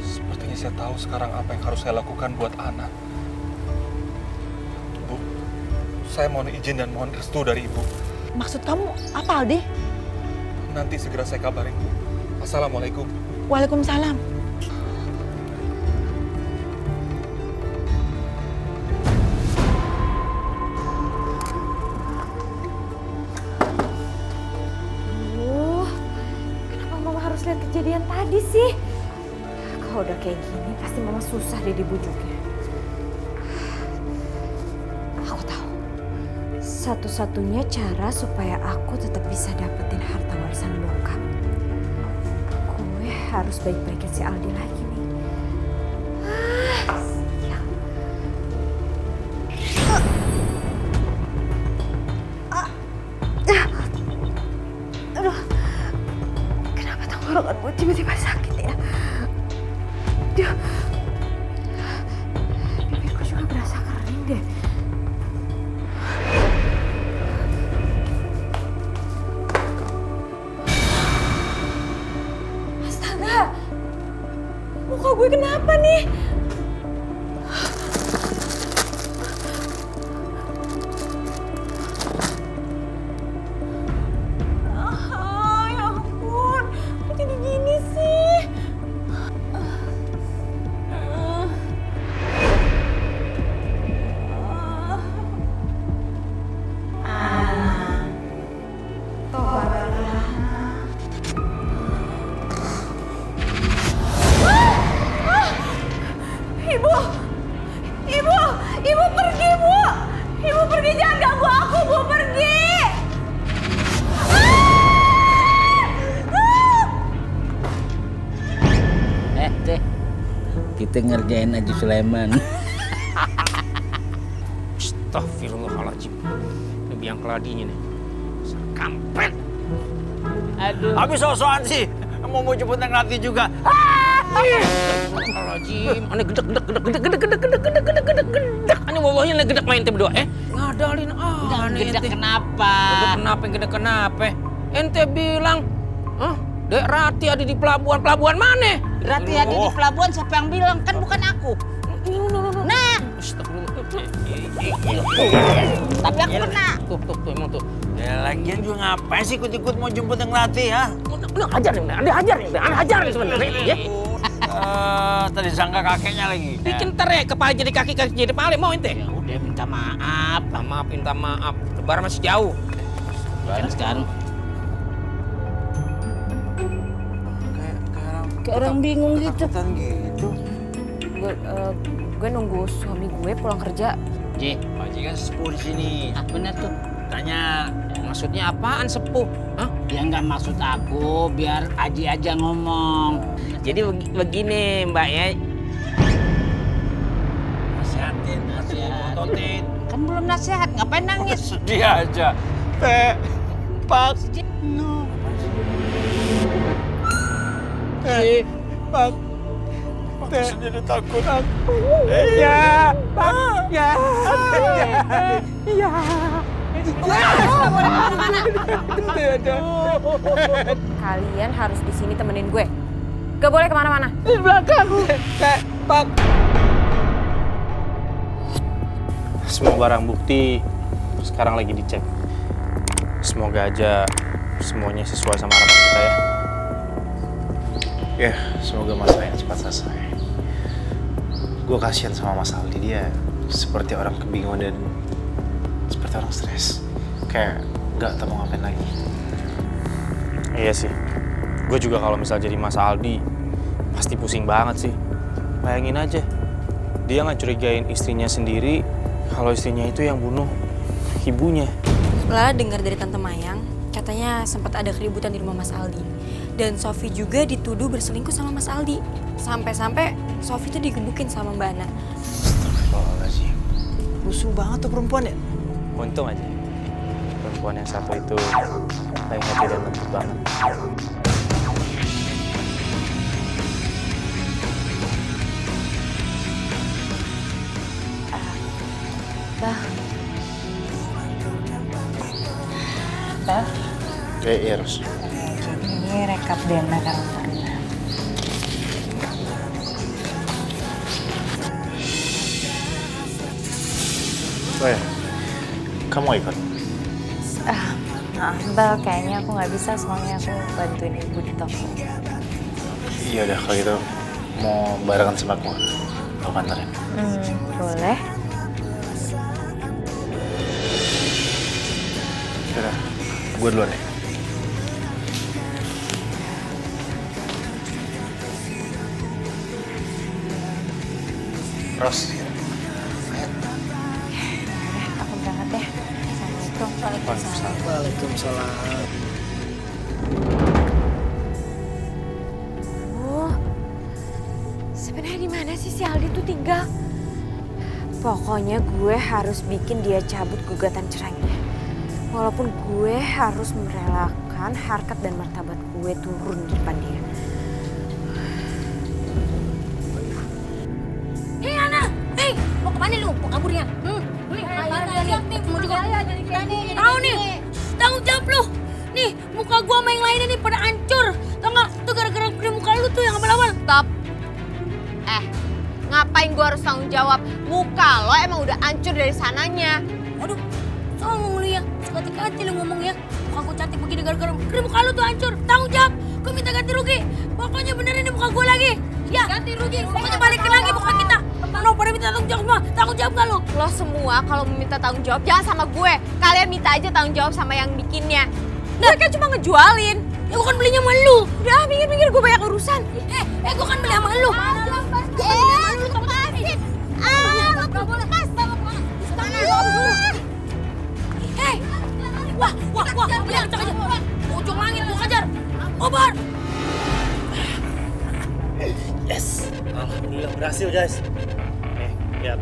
Speaker 8: sepertinya saya tahu sekarang apa yang harus saya lakukan buat Ana. Bu, saya mohon izin dan mohon restu dari Ibu.
Speaker 9: Maksud kamu apa, Aldi?
Speaker 8: Nanti segera saya kabarin, Bu. Assalamualaikum.
Speaker 9: Waalaikumsalam.
Speaker 1: Kenapa mama harus lihat kejadian tadi sih? Kalau udah kayak gini pasti mama susah deh dibujuknya. Aku tahu. Satu-satunya cara supaya aku tetap bisa dapetin harta warisan bokap. Gue harus baik-baikin si Aldi lagi nih. Sial. Aduh, kenapa tenggorokan gue tiba-tiba sakit ya? Duh, bibirku juga berasa kering deh. Astaga, muka gue kenapa nih? Ya ampun, kok jadi gini sih? Ibu pergi, Bu. Ibu pergi, jangan ganggu aku, Bu, pergi.
Speaker 12: Teh, kita ngerjain Haji Sulaiman.
Speaker 17: Astagfirullahaladzim. Ini biang keladinya nih. Kampret.
Speaker 12: Aduh.
Speaker 15: Habis sosokan sih. Mau jemput Neng Rati juga.
Speaker 17: Astagfirullahaladzim. Ane gedek. Ane wawahnya ane gedek main teh berdua. Ngadalin aneh
Speaker 12: Gedek kenapa?
Speaker 17: Gedek kenapa? Ente bilang, Dek Rati ada di pelabuhan. Pelabuhan mana?
Speaker 12: Rati ada di pelabuhan, siapa yang bilang? Kan bukan aku. Nah. Tapi aku kena.
Speaker 17: Tuh, emang tuh.
Speaker 15: Ya lagian juga ngapain sih ikut-ikut mau jemput Neng Rati, ha?
Speaker 17: Udah hajar nih, Anda hajar nih sebenarnya.
Speaker 15: Tadi sangka kakeknya lagi.
Speaker 17: Bikin ntar ya, kepala jadi kaki jadi pale, mau ente?
Speaker 12: Ya udah, minta maaf.
Speaker 17: Minta maaf. Lebaran masih jauh.
Speaker 12: Lebaran sekarang. Kayak orang bingung gitu.
Speaker 1: Gue nunggu suami gue pulang kerja.
Speaker 17: Ji, Pak Ji kan sepuh di sini.
Speaker 12: Bener tuh.
Speaker 17: Tanya, maksudnya apaan sepuh? Hah?
Speaker 12: Ya nggak maksud aku, biar Aji aja ngomong.
Speaker 17: Jadi begini Mbak ya.
Speaker 15: Nasihatin, ototin.
Speaker 12: Kan belum nasihat, ngapain nangis?
Speaker 15: Sedih aja. Teh, Pak.
Speaker 12: No.
Speaker 15: Pak. Teh. Jadi takut.
Speaker 17: Ya, Pak. Ya. Ya.
Speaker 1: Kalian harus di sini temenin gue. Gak boleh kemana-mana.
Speaker 17: Di belakang. Pak.
Speaker 16: Semua barang bukti sekarang lagi dicek. Semoga aja semuanya sesuai sama harapan kita ya.
Speaker 7: Ya, semoga masalahnya cepat selesai. Gue kasihan sama Mas Aldi, dia seperti orang kebingungan dan seperti orang stres. Kayak nggak tahu mau ngapain lagi.
Speaker 16: Iya sih. Gue juga kalau misal jadi Mas Aldi pasti pusing banget sih. Bayangin aja, dia nggak curigain istrinya sendiri kalau istrinya itu yang bunuh ibunya.
Speaker 2: Lala dengar dari Tante Mayang, katanya sempat ada keributan di rumah Mas Aldi. Dan Sofi juga dituduh berselingkuh sama Mas Aldi. Sampai-sampai Sofi tuh digebukin sama Mbak Ana.
Speaker 7: Astagfirullahaladzim.
Speaker 11: Rusuh banget tuh perempuan ya?
Speaker 16: Untung aja perempuan yang satu itu baik hati dan lembut banget.
Speaker 6: Bel. Bel,
Speaker 7: Iya, Ros.
Speaker 6: ini rekap DNA karena Farina.
Speaker 7: Oh ya, kamu mau ikut?
Speaker 6: Bel, kayaknya aku nggak bisa soalnya aku bantuin ibu di toko.
Speaker 7: Iya udah, kalau gitu mau barengan sama aku. Aku anterin.
Speaker 6: Boleh.
Speaker 7: Yaudah, gue duluan deh. Ros.
Speaker 6: Aku berangkat ya. Assalamualaikum.
Speaker 11: Waalaikumsalam.
Speaker 1: Sebenarnya di mana sih si Aldi tuh tinggal? Pokoknya gue harus bikin dia cabut gugatan cerainya. Walaupun gue harus merelakan harkat dan martabat gue turun di depan dia.
Speaker 5: Hei Ana, hei, mau kemana lu? Mau kabur ya? Mau juga tahu nih, tanggung jawab lu. Nih, muka gua sama yang lainnya nih pada hancur. Tau nggak? Tuh gara-gara krim muka lu tuh yang abal-abal.
Speaker 4: Stop. Ngapain gue harus tanggung jawab? Muka lo emang udah hancur dari sananya.
Speaker 5: Aduh, songong lu ya. Sekati-kati lu ngomong ya. Muka gua cantik begini gara-gara krim muka lu tuh hancur. Tanggung jawab. Gua minta ganti rugi. Pokoknya benerin nih muka gua lagi. Ya, ganti rugi. Pokoknya balikin lagi muka kita. Lo pada minta tanggung jawab semua. Tanggung jawab gak lo?
Speaker 4: Lo semua kalau meminta tanggung jawab jangan sama gue. Kalian minta aja tanggung jawab sama yang bikinnya. Gue kan cuma ngejualin.
Speaker 5: Ya gue kan belinya sama lu.
Speaker 4: Udah, minggir-minggir, gue banyak urusan.
Speaker 5: Gue kan beli sama lu. Wah, beli kencang aja. Ujung langit gue kejar. Obar.
Speaker 16: Yes, alhamdulillah berhasil guys. Lihat,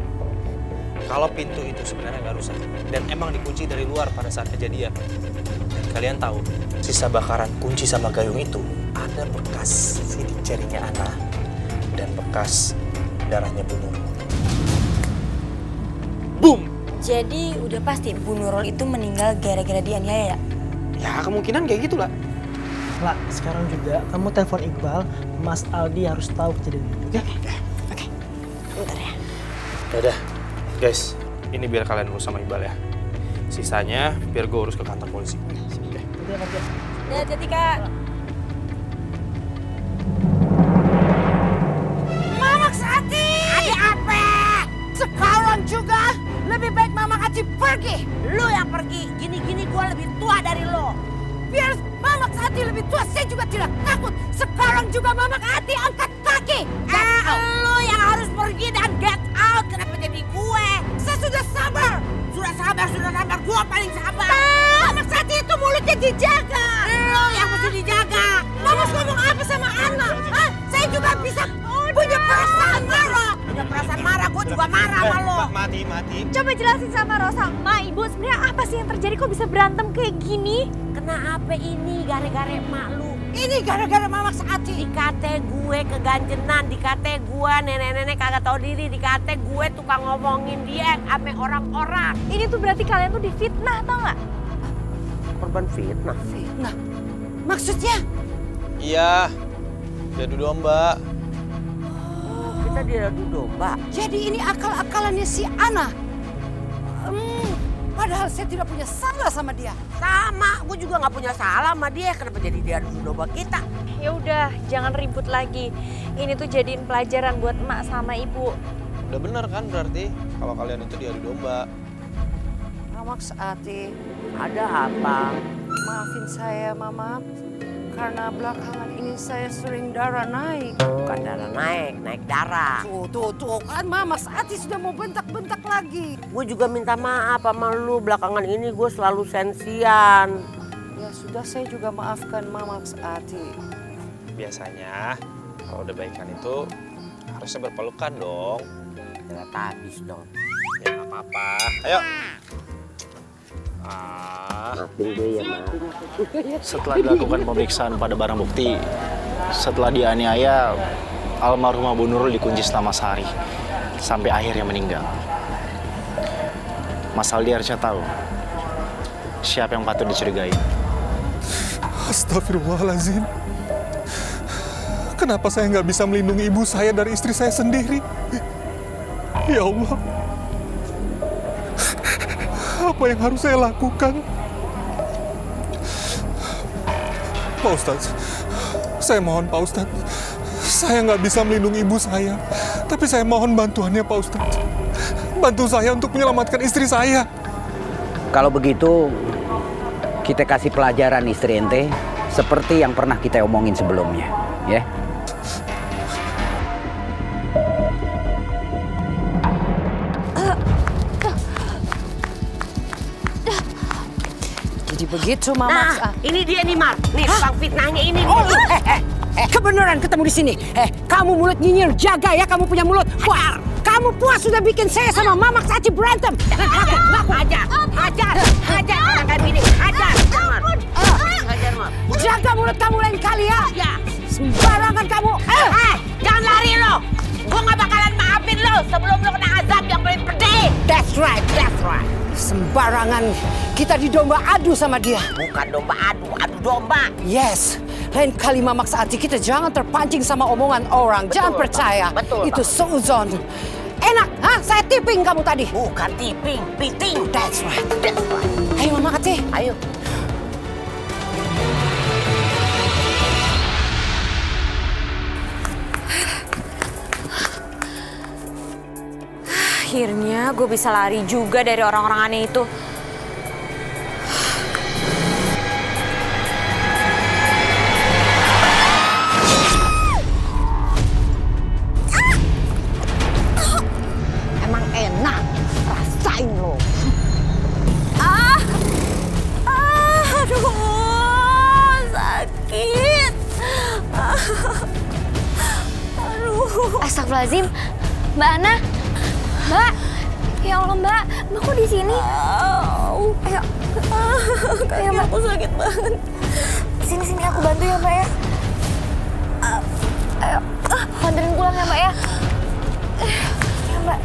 Speaker 16: kalau pintu itu sebenarnya nggak rusak dan emang dikunci dari luar pada saat kejadian. Dan kalian tahu, sisa bakaran kunci sama gayung itu ada bekas sidik jarinya Ana dan bekas darahnya Bu Nurul. Boom!
Speaker 2: Jadi udah pasti Bu Nurul itu meninggal gara-gara dianiaya ya?
Speaker 16: Ya kemungkinan kayak gitulah.
Speaker 11: Lah, sekarang juga kamu telepon Iqbal, Mas Aldi harus tahu kejadian itu, oke?
Speaker 2: Oke, bentar ya.
Speaker 16: Yaudah, guys, ini biar kalian urus sama Iqbal ya. Sisanya biar gue urus ke kantor polisi.
Speaker 2: Ya, jadi Kak.
Speaker 10: Mama Ati! Ada apa? Sekarang juga lebih baik Mama Ati pergi. Lu yang pergi, gini-gini gue lebih tua dari lo. Biar Mama Ati lebih tua, saya juga tidak takut. Sekarang juga Mama Ati angkat kaki. Lu yang harus pergi dan get out. Kenapa jadi gue? Saya sudah sabar. Sudah sabar. Gue paling sabar. Mama Ati itu mulutnya dijaga. Lu yang mesti dijaga. Mama ngomong apa sama Ana? Saya juga bisa punya perasaan marah. Punya perasaan marah, gue juga marah sama lo.
Speaker 16: Mati.
Speaker 1: Coba jelasin sama Rosa, Ma, Ibu, sebenarnya apa sih yang terjadi kok bisa berantem kayak gini?
Speaker 10: Kenapa ini gara-gara emak lu? Ini gara-gara Mama Ati. Dikate gue keganjenan, dikate gue nenek-nenek kagak tahu diri, dikate gue tukang ngomongin dia ame orang-orang.
Speaker 1: Ini tuh berarti kalian tuh difitnah, tau nggak?
Speaker 10: Korban fitnah. Fitnah? Maksudnya?
Speaker 16: Iya, diadu domba.
Speaker 10: Oh, kita diadu domba. Jadi ini akal-akalannya si Ana. Padahal saya tidak punya salah sama dia. Sama, gue juga nggak punya salah sama dia. Kenapa jadi diadu domba kita?
Speaker 1: Ya udah, jangan ribut lagi. Ini tuh jadiin pelajaran buat emak sama ibu.
Speaker 16: Udah bener kan berarti kalau kalian itu diadu domba.
Speaker 10: Mama Ati, ada apa? Maafin saya, Mama. Karena belakangan ini saya sering darah naik. Bukan darah naik darah. Tuh kan Mama Ati sudah mau bentak-bentak lagi. Gue juga minta maaf sama lu, belakangan ini gue selalu sensian. Ya sudah, saya juga maafkan Mama Ati.
Speaker 16: Biasanya kalau udah baikan itu harusnya berpelukan dong.
Speaker 10: Jangan habis dong.
Speaker 16: Ya nggak apa-apa. Ayo.
Speaker 10: Maafin gue ya, Ma.
Speaker 7: Setelah dilakukan pemeriksaan pada barang bukti, setelah dianiaya, almarhumah Bu Nurul dikunci selama sehari sampai akhirnya meninggal. Mas Aldi harusnya tahu siapa yang patut dicurigai.
Speaker 8: Astagfirullahaladzim. Kenapa saya nggak bisa melindungi ibu saya dari istri saya sendiri? Ya Allah. Apa yang harus saya lakukan? Pak Ustadz, saya mohon Pak Ustadz. Saya nggak bisa melindungi ibu saya. Tapi saya mohon bantuannya Pak Ustadz. Bantu saya untuk menyelamatkan istri saya.
Speaker 12: Kalau begitu, kita kasih pelajaran istri ente seperti yang pernah kita omongin sebelumnya, ya.
Speaker 10: Jadi begitu, Mama. Nah, ini dia nih, Mar. Nih, tukang fitnahnya ini.
Speaker 17: Kebenaran ketemu di sini. Kamu mulut nyinyir, jaga ya kamu punya mulut. Wah, kamu puas sudah bikin saya sama Mama Saci berantem.
Speaker 10: Hajar, jangan ini. Hajar, Mar.
Speaker 17: Jaga mulut kamu lain kali ya. Sembarangan kamu.
Speaker 10: Jangan lari lo. Gue gak bakalan maafin lo sebelum lo kena azab yang paling pedih.
Speaker 17: That's right. Sembarangan. Kita didomba adu sama dia.
Speaker 10: Bukan domba adu domba.
Speaker 17: Yes. Lain kali Mama Saci kita jangan terpancing sama omongan orang.
Speaker 10: Betul,
Speaker 17: jangan percaya.
Speaker 10: Betul,
Speaker 17: itu seuzon. Enak, saya tipping kamu tadi.
Speaker 10: Bukan tipping, piting.
Speaker 17: That's right. Ayo Mama Saci.
Speaker 10: Ayo.
Speaker 1: Akhirnya gue bisa lari juga dari orang-orang aneh itu.
Speaker 17: Emang enak, rasain lo.
Speaker 1: Aduh, sakit.
Speaker 3: Astagfirullahaladzim, Mbak Ana. Mbak, ya Allah Mbak kok di sini? Ayo,
Speaker 1: Kaki aku sakit banget.
Speaker 3: Sini aku bantu ya Mbak ya. Ayo, anterin pulang ya Mbak ya. Ya Mbak.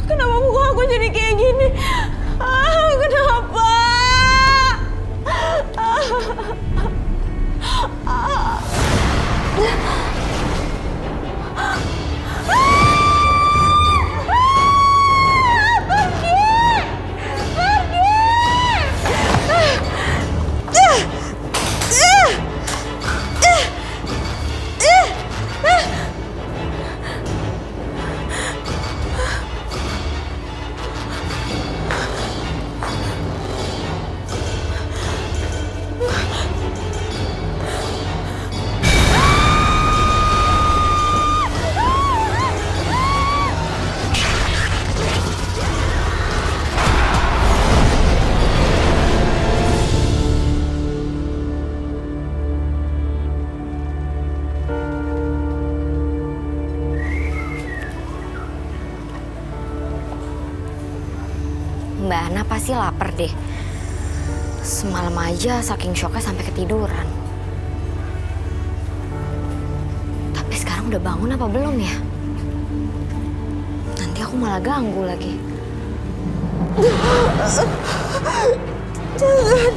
Speaker 1: Kenapa muka aku jadi kayak gini? Kenapa?
Speaker 3: Mbak Ana pasti lapar deh. Semalam aja saking syoknya sampai ketiduran. Tapi sekarang udah bangun apa belum ya? Nanti aku malah ganggu lagi.
Speaker 1: Jangan.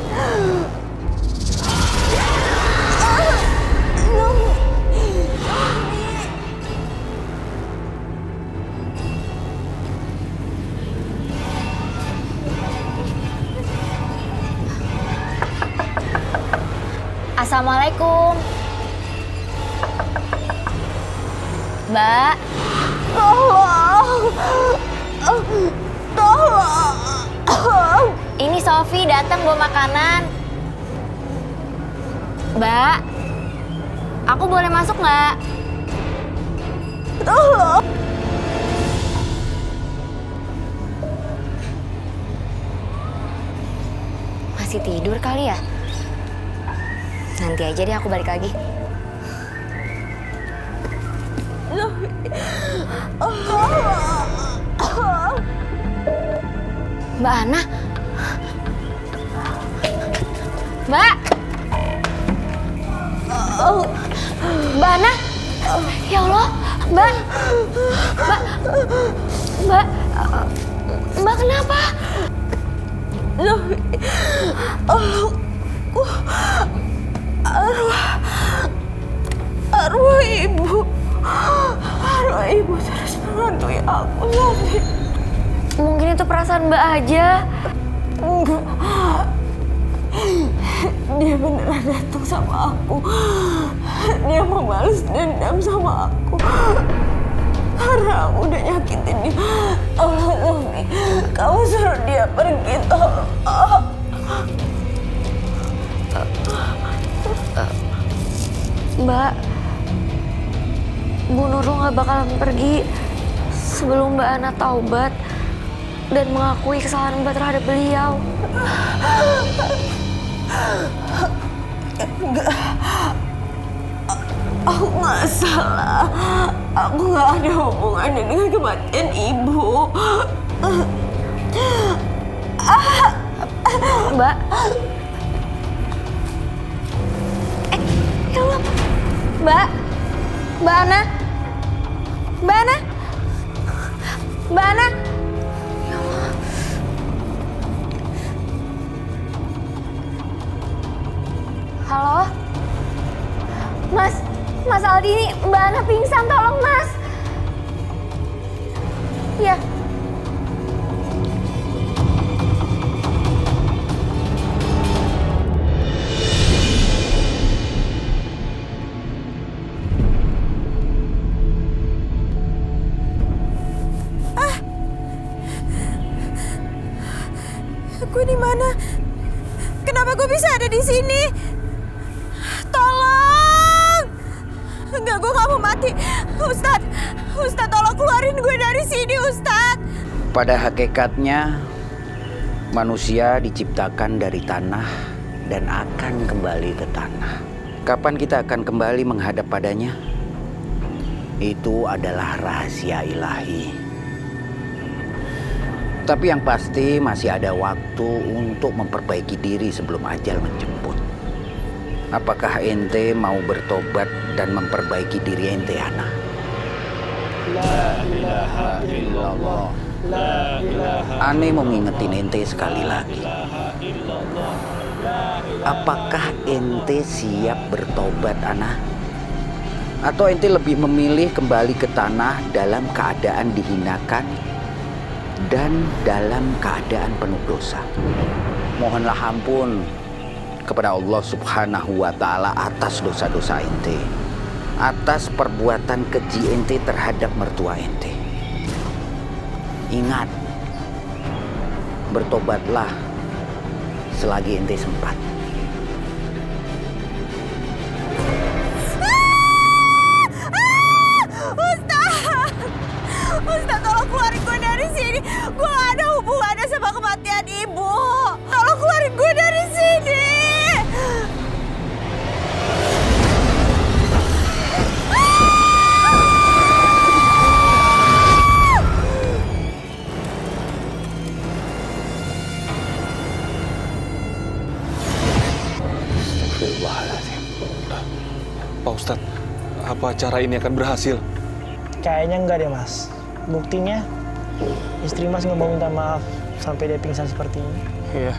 Speaker 3: Assalamualaikum. Mbak. Tolong. Ini Sofi datang bawa makanan. Mbak, aku boleh masuk nggak? Tolong. Masih tidur kali ya? Nanti aja deh aku balik lagi. Mbak Ana. Mbak. Mbak Ana. Ya Allah, Mbak. Mbak kenapa? Arwah ibu terus menghantui aku, Sofi. Mungkin itu perasaan Mbak aja. Enggak. Dia beneran datang sama aku. Dia mau balas dendam sama aku. Karena aku udah nyakitin dia. Tolong, Sofi. Kamu suruh dia pergi, tolong. Mbak, Bu Nurul gak bakalan pergi sebelum Mbak Ana taubat dan mengakui kesalahan Mbak terhadap beliau. Enggak. Aku gak salah. Aku gak ada hubungannya dengan kematian ibu. Mbak. Ya Allah. Mbak. Mbak Ana. Mbak Ana. Mbak Ana. Ya Allah. Halo? Mas Aldi, ini Mbak Ana pingsan, tolong Mas. Iya.
Speaker 2: Gue di mana? Kenapa gue bisa ada di sini? Tolong! Enggak, gue gak mau mati. Ustadz, tolong keluarin gue dari sini, Ustadz.
Speaker 12: Pada hakikatnya, manusia diciptakan dari tanah dan akan kembali ke tanah. Kapan kita akan kembali menghadap padanya? Itu adalah rahasia ilahi. Tapi yang pasti masih ada waktu untuk memperbaiki diri sebelum ajal menjemput. Apakah ente mau bertobat dan memperbaiki diri ente, Ana? La ilaha illallah. La ilaha. Ane mau ngingetin ente sekali lagi. Apakah ente siap bertobat, Ana? Atau ente lebih memilih kembali ke tanah dalam keadaan dihinakan dan dalam keadaan penuh dosa? Mohonlah ampun kepada Allah Subhanahu wa Ta'ala atas dosa-dosa ente, atas perbuatan keji ente terhadap mertua ente. Ingat, bertobatlah selagi ente sempat.
Speaker 2: Ustadz, tolong keluarin gue dari sini. Gue gak ada hubungannya sama kematian ibu. Tolong keluarin gue dari sini.
Speaker 8: Astagfirullahaladzim. Pak Ustadz, apa cara ini akan berhasil?
Speaker 11: Kayaknya enggak deh, Mas. Buktinya, istri Mas nggak mau minta maaf sampai dia pingsan seperti ini.
Speaker 16: Iya.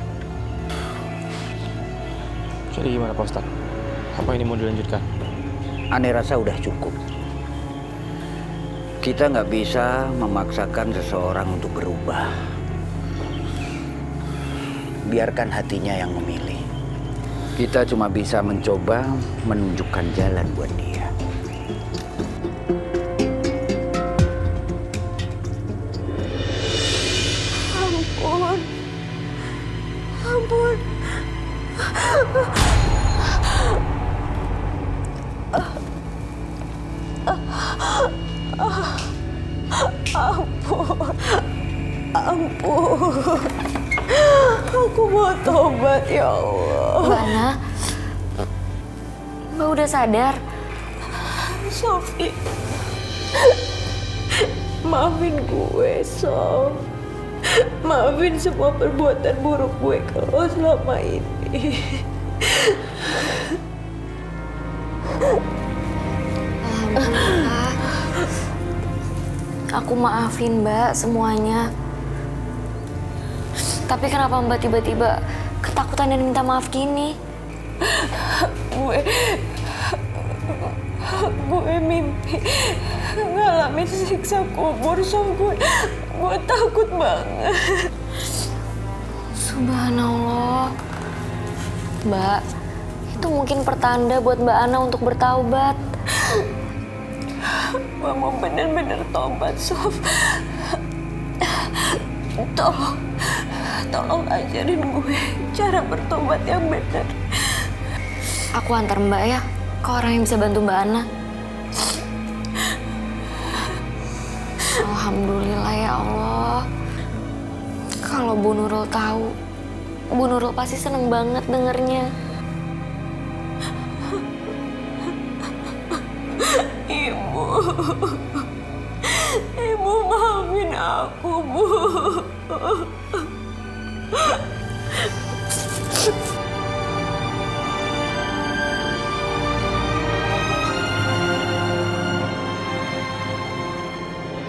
Speaker 16: Jadi gimana Pak Ustadz? Apa ini mau dilanjutkan?
Speaker 12: Ane rasa udah cukup. Kita nggak bisa memaksakan seseorang untuk berubah. Biarkan hatinya yang memilih. Kita cuma bisa mencoba menunjukkan jalan buat dia.
Speaker 2: Ampun. Ampun. Ampun. Ampun. Aku mau tobat ya Allah.
Speaker 3: Mbak Ana, Mbak udah sadar?
Speaker 2: Sofi, maafin gue, Sof. Maafin semua perbuatan buruk gue ke lo selama ini.
Speaker 3: Alhamdulillah. Aku maafin Mbak semuanya. Tapi kenapa Mbak tiba-tiba ketakutan dan minta maaf gini?
Speaker 2: Gue mimpi ngalamin siksa kubur, so gue takut banget.
Speaker 3: Subhanallah. Mbak, itu mungkin pertanda buat Mbak Ana untuk bertaubat.
Speaker 2: Gue mau bener-bener tobat, Sof. Tolong ajarin gue cara bertobat yang benar.
Speaker 3: Aku antar Mbak ya ke orang yang bisa bantu Mbak Ana. Alhamdulillah ya Allah. Kalau Bu Nurul tahu, Bu Nurul pasti seneng banget dengernya.
Speaker 2: Ibu maafin aku, Bu.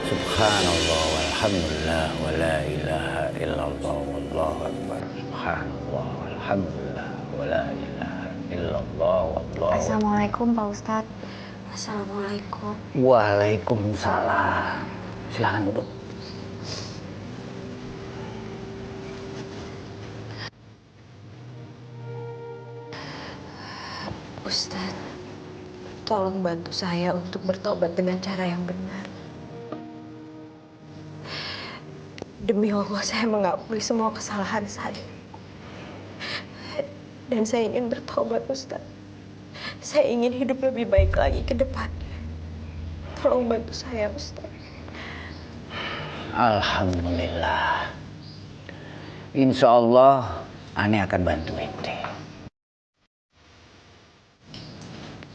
Speaker 12: Subhanallah walhamdulillah wa la ilaha illallah wallahu akbar. Subhanallah walhamdulillah wa la ilaha illallah wallahu.
Speaker 3: Assalamualaikum Pak Ustadz. Assalamualaikum.
Speaker 12: Waalaikumsalam. Silakan duduk.
Speaker 2: Ustadz, tolong bantu saya untuk bertobat dengan cara yang benar. Demi Allah, saya mengakui semua kesalahan saya. Dan saya ingin bertobat, Ustadz. Saya ingin hidup lebih baik lagi ke depannya. Tolong bantu saya, Ustadz.
Speaker 12: Alhamdulillah. Insya Allah, Ane akan bantu ente.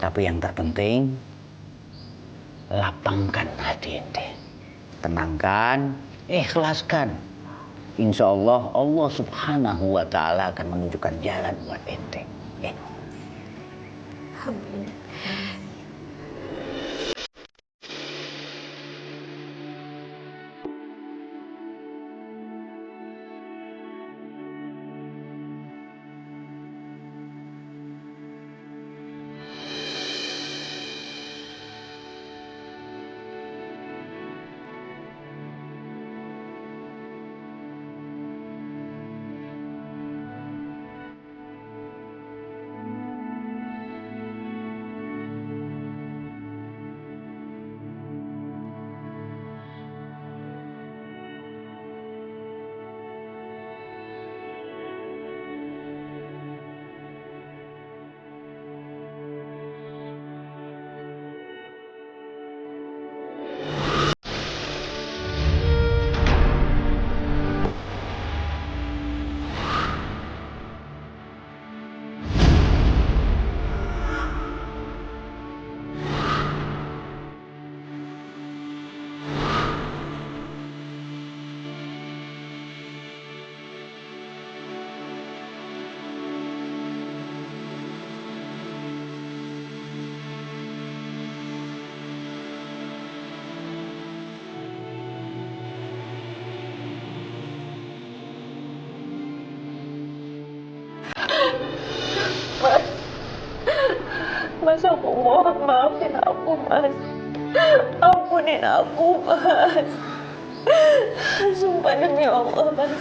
Speaker 12: Tapi yang terpenting, lapangkan hati ente. Tenangkan, ikhlaskan. Insya Allah, Allah Subhanahu wa Ta'ala akan menunjukkan jalan buat ente. Ya.
Speaker 2: Amin. Mas, aku mohon maafin aku, Mas. Ampunin aku, Mas. Sumpah demi Allah, Mas.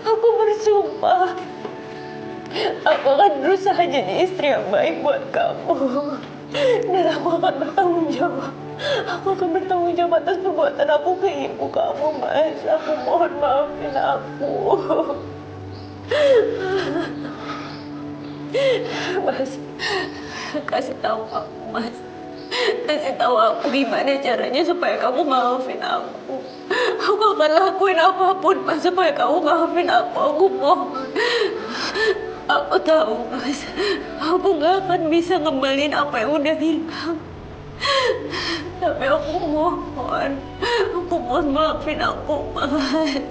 Speaker 2: Aku bersumpah.
Speaker 18: Aku akan berusaha jadi istri yang baik buat kamu. Dan aku akan bertanggung jawab. Aku akan bertanggung jawab atas perbuatan aku ke ibu kamu, Mas. Aku mohon maafin aku. Mas, kasih tahu aku, Mas. Kasih tahu aku gimana caranya supaya kamu maafin aku. Aku akan lakuin apapun, Mas, supaya kamu maafin aku. Aku mohon. Aku tahu, Mas, aku gak akan bisa ngembaliin apa yang udah hilang. Tapi aku mohon maafin aku, Mas.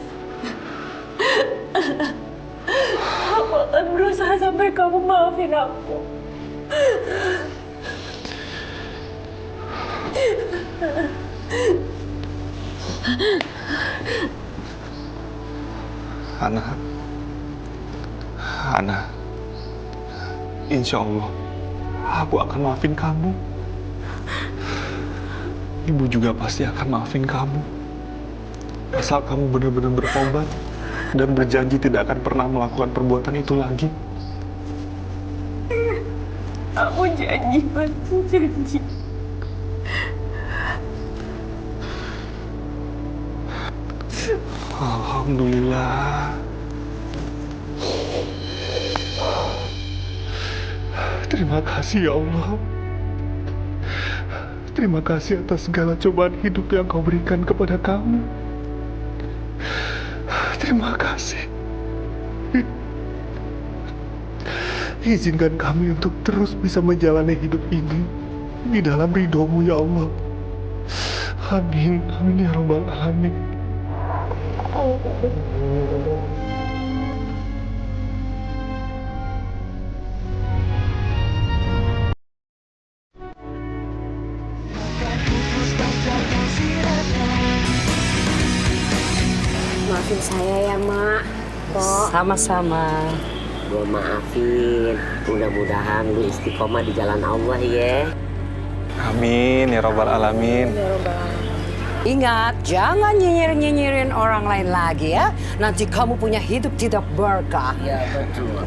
Speaker 18: Aku akan berusaha sampai kamu maafin aku.
Speaker 8: Ana, insya Allah aku akan maafin kamu. Ibu juga pasti akan maafin kamu. Asal kamu benar-benar bertobat dan berjanji tidak akan pernah melakukan perbuatan itu lagi.
Speaker 18: Aku janji, Mas. Aku janji.
Speaker 8: Alhamdulillah. Terima kasih ya Allah. Terima kasih atas segala cobaan hidup yang kau berikan kepada kamu. Terima kasih. Izinkan kami untuk terus bisa menjalani hidup ini di dalam ridho-Mu ya Allah. Amin. Amin ya Rabbal Alamin.
Speaker 4: Maafin saya ya, Mak. Pok.
Speaker 10: Sama-sama. Gue maafin. Mudah-mudahan lu istiqomah di jalan Allah ya.
Speaker 8: Amin ya Rabbal Alamin.
Speaker 17: Ingat, jangan nyinyir-nyinyirin orang lain lagi ya. Nanti kamu punya hidup tidak berkah.
Speaker 10: Iya, betul.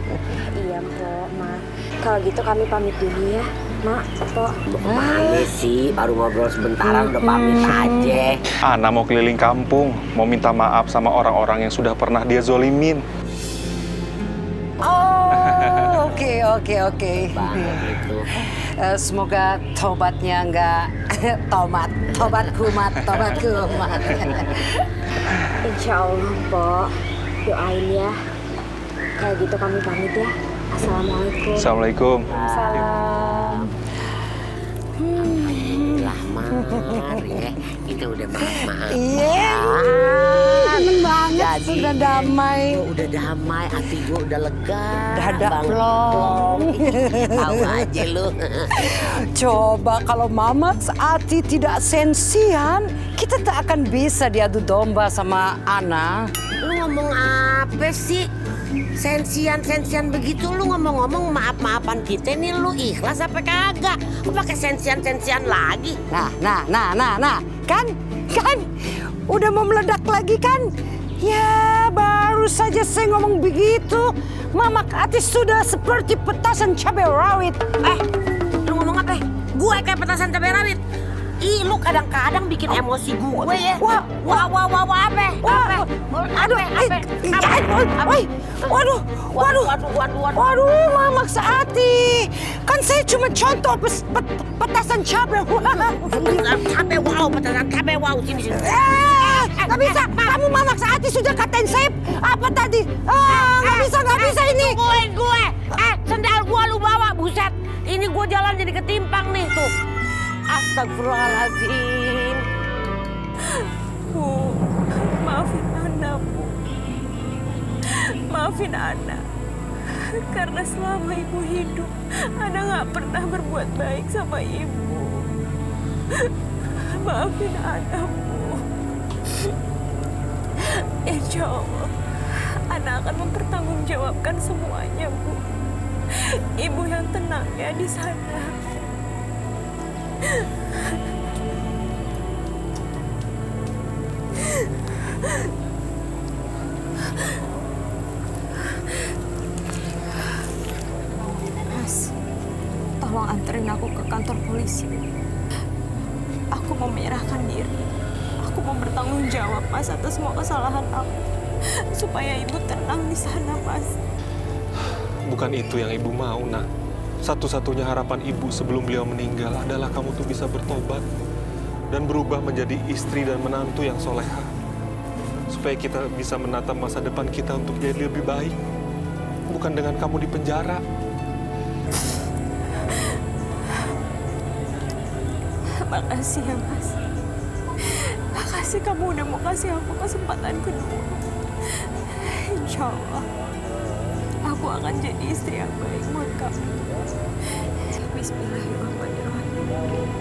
Speaker 1: Iya, Mpok, Ma. Kalau gitu kami pamit dulu ya, Mak, Pok.
Speaker 10: Kemana sih? Baru ngobrol sebentaran udah pamit aja.
Speaker 8: Ana mau keliling kampung, mau minta maaf sama orang-orang yang sudah pernah dia zolimin.
Speaker 17: Oh, oke.
Speaker 10: Itu.
Speaker 17: Semoga tobatnya nggak tobat kumat.
Speaker 1: Insya Allah, Pok. Doain ya. Kalau gitu kami pamit ya. Assalamualaikum.
Speaker 8: Assalamualaikum.
Speaker 1: Salam.
Speaker 10: Alhamdulillah, Mar ya. Kita udah maaf.
Speaker 17: Iya, seneng banget sudah damai.
Speaker 10: Udah damai, hati gue udah lega.
Speaker 17: Udah ada plong.
Speaker 10: Tahu aja lu.
Speaker 17: Coba kalau Mama Ati tidak sensian, kita tak akan bisa diadu domba sama Ana.
Speaker 10: Lu ngomong apa sih? Sensian begitu lu ngomong-ngomong maaf-maafan kita nih, lu ikhlas apa kagak? Lu pakai sensian lagi.
Speaker 17: Nah, kan udah mau meledak lagi kan? Ya baru saja saya ngomong begitu, Mama Ati sudah seperti petasan cabai rawit.
Speaker 10: Lu ngomong apa? Gue kayak petasan cabai rawit. Ih, lu kadang-kadang bikin emosi gue ya. Wah, apa?
Speaker 17: Waduh, Mama Ati. Kan saya cuma contoh petasan cabai.
Speaker 10: Petasan cabai wow, sini.
Speaker 17: Nggak bisa. Kamu Mama Ati sudah katain saya apa tadi? Nggak bisa ini.
Speaker 10: Gue. Sendal gue lu bawa, buset. Ini gue jalan jadi ketimpang nih tuh. Astagfirullahaladzim.
Speaker 18: Bu, maafin Ana, Bu. Maafin Ana. Karena selama Ibu hidup, Ana nggak pernah berbuat baik sama Ibu. Maafin Ana, Bu. Insya Allah, Ana akan mempertanggungjawabkan semuanya, Bu. Ibu yang tenang ya di sana.
Speaker 2: tolong anterin aku ke kantor polisi. Aku mau menyerahkan diri. Aku mau bertanggung jawab, Mas, atas semua kesalahan aku. Supaya ibu tenang di sana, Mas.
Speaker 13: Bukan itu yang ibu mau, Nak. Satu-satunya harapan ibu sebelum beliau meninggal adalah kamu tuh bisa bertobat dan berubah menjadi istri dan menantu yang soleha. Supaya kita bisa menatap masa depan kita untuk jadi lebih baik. Bukan dengan kamu di penjara.
Speaker 2: Makasih ya, Mas. Makasih kamu udah mau kasih aku kesempatan kedua. Insya Allah, aku akan jadi istri yang baik buat kamu. Bismillahirrahmanirrahim.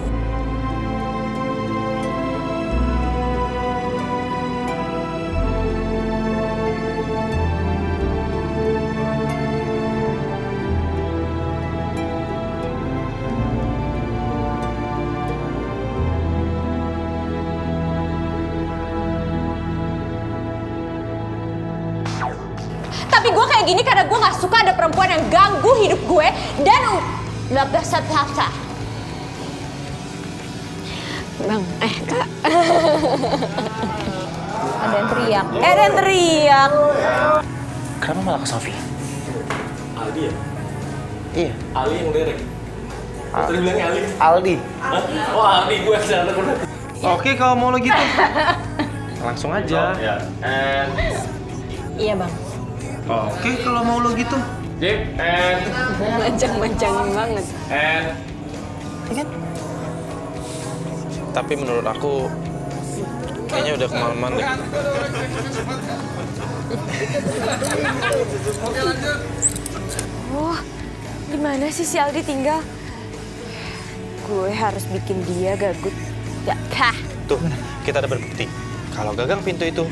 Speaker 1: Tapi gue kayak gini karena gue gak suka ada perempuan yang ganggu hidup gue dan udah sah. Bang, Kak. Ada yang teriak. Ada yang teriak.
Speaker 16: Kenapa malah ke Sofi?
Speaker 8: Aldi ya?
Speaker 16: Iya.
Speaker 8: Ali yang derek. Tadi bilangnya Ali.
Speaker 16: Aldi.
Speaker 8: Oh Aldi, gue salah. Oke, kalau mau lo gitu. Langsung aja. Ya.
Speaker 1: Iya, Bang.
Speaker 8: Oke, kalau mau lo gitu. Jip,
Speaker 1: Manjang-manjangin banget.
Speaker 16: Iya kan? Tapi menurut aku kayaknya udah kemalaman deh.
Speaker 1: Oh, di mana sih si Aldi tinggal? Gue harus bikin dia gagut. Ya, kah?
Speaker 16: Tuh, kita dapat bukti. Kalau gagang pintu itu.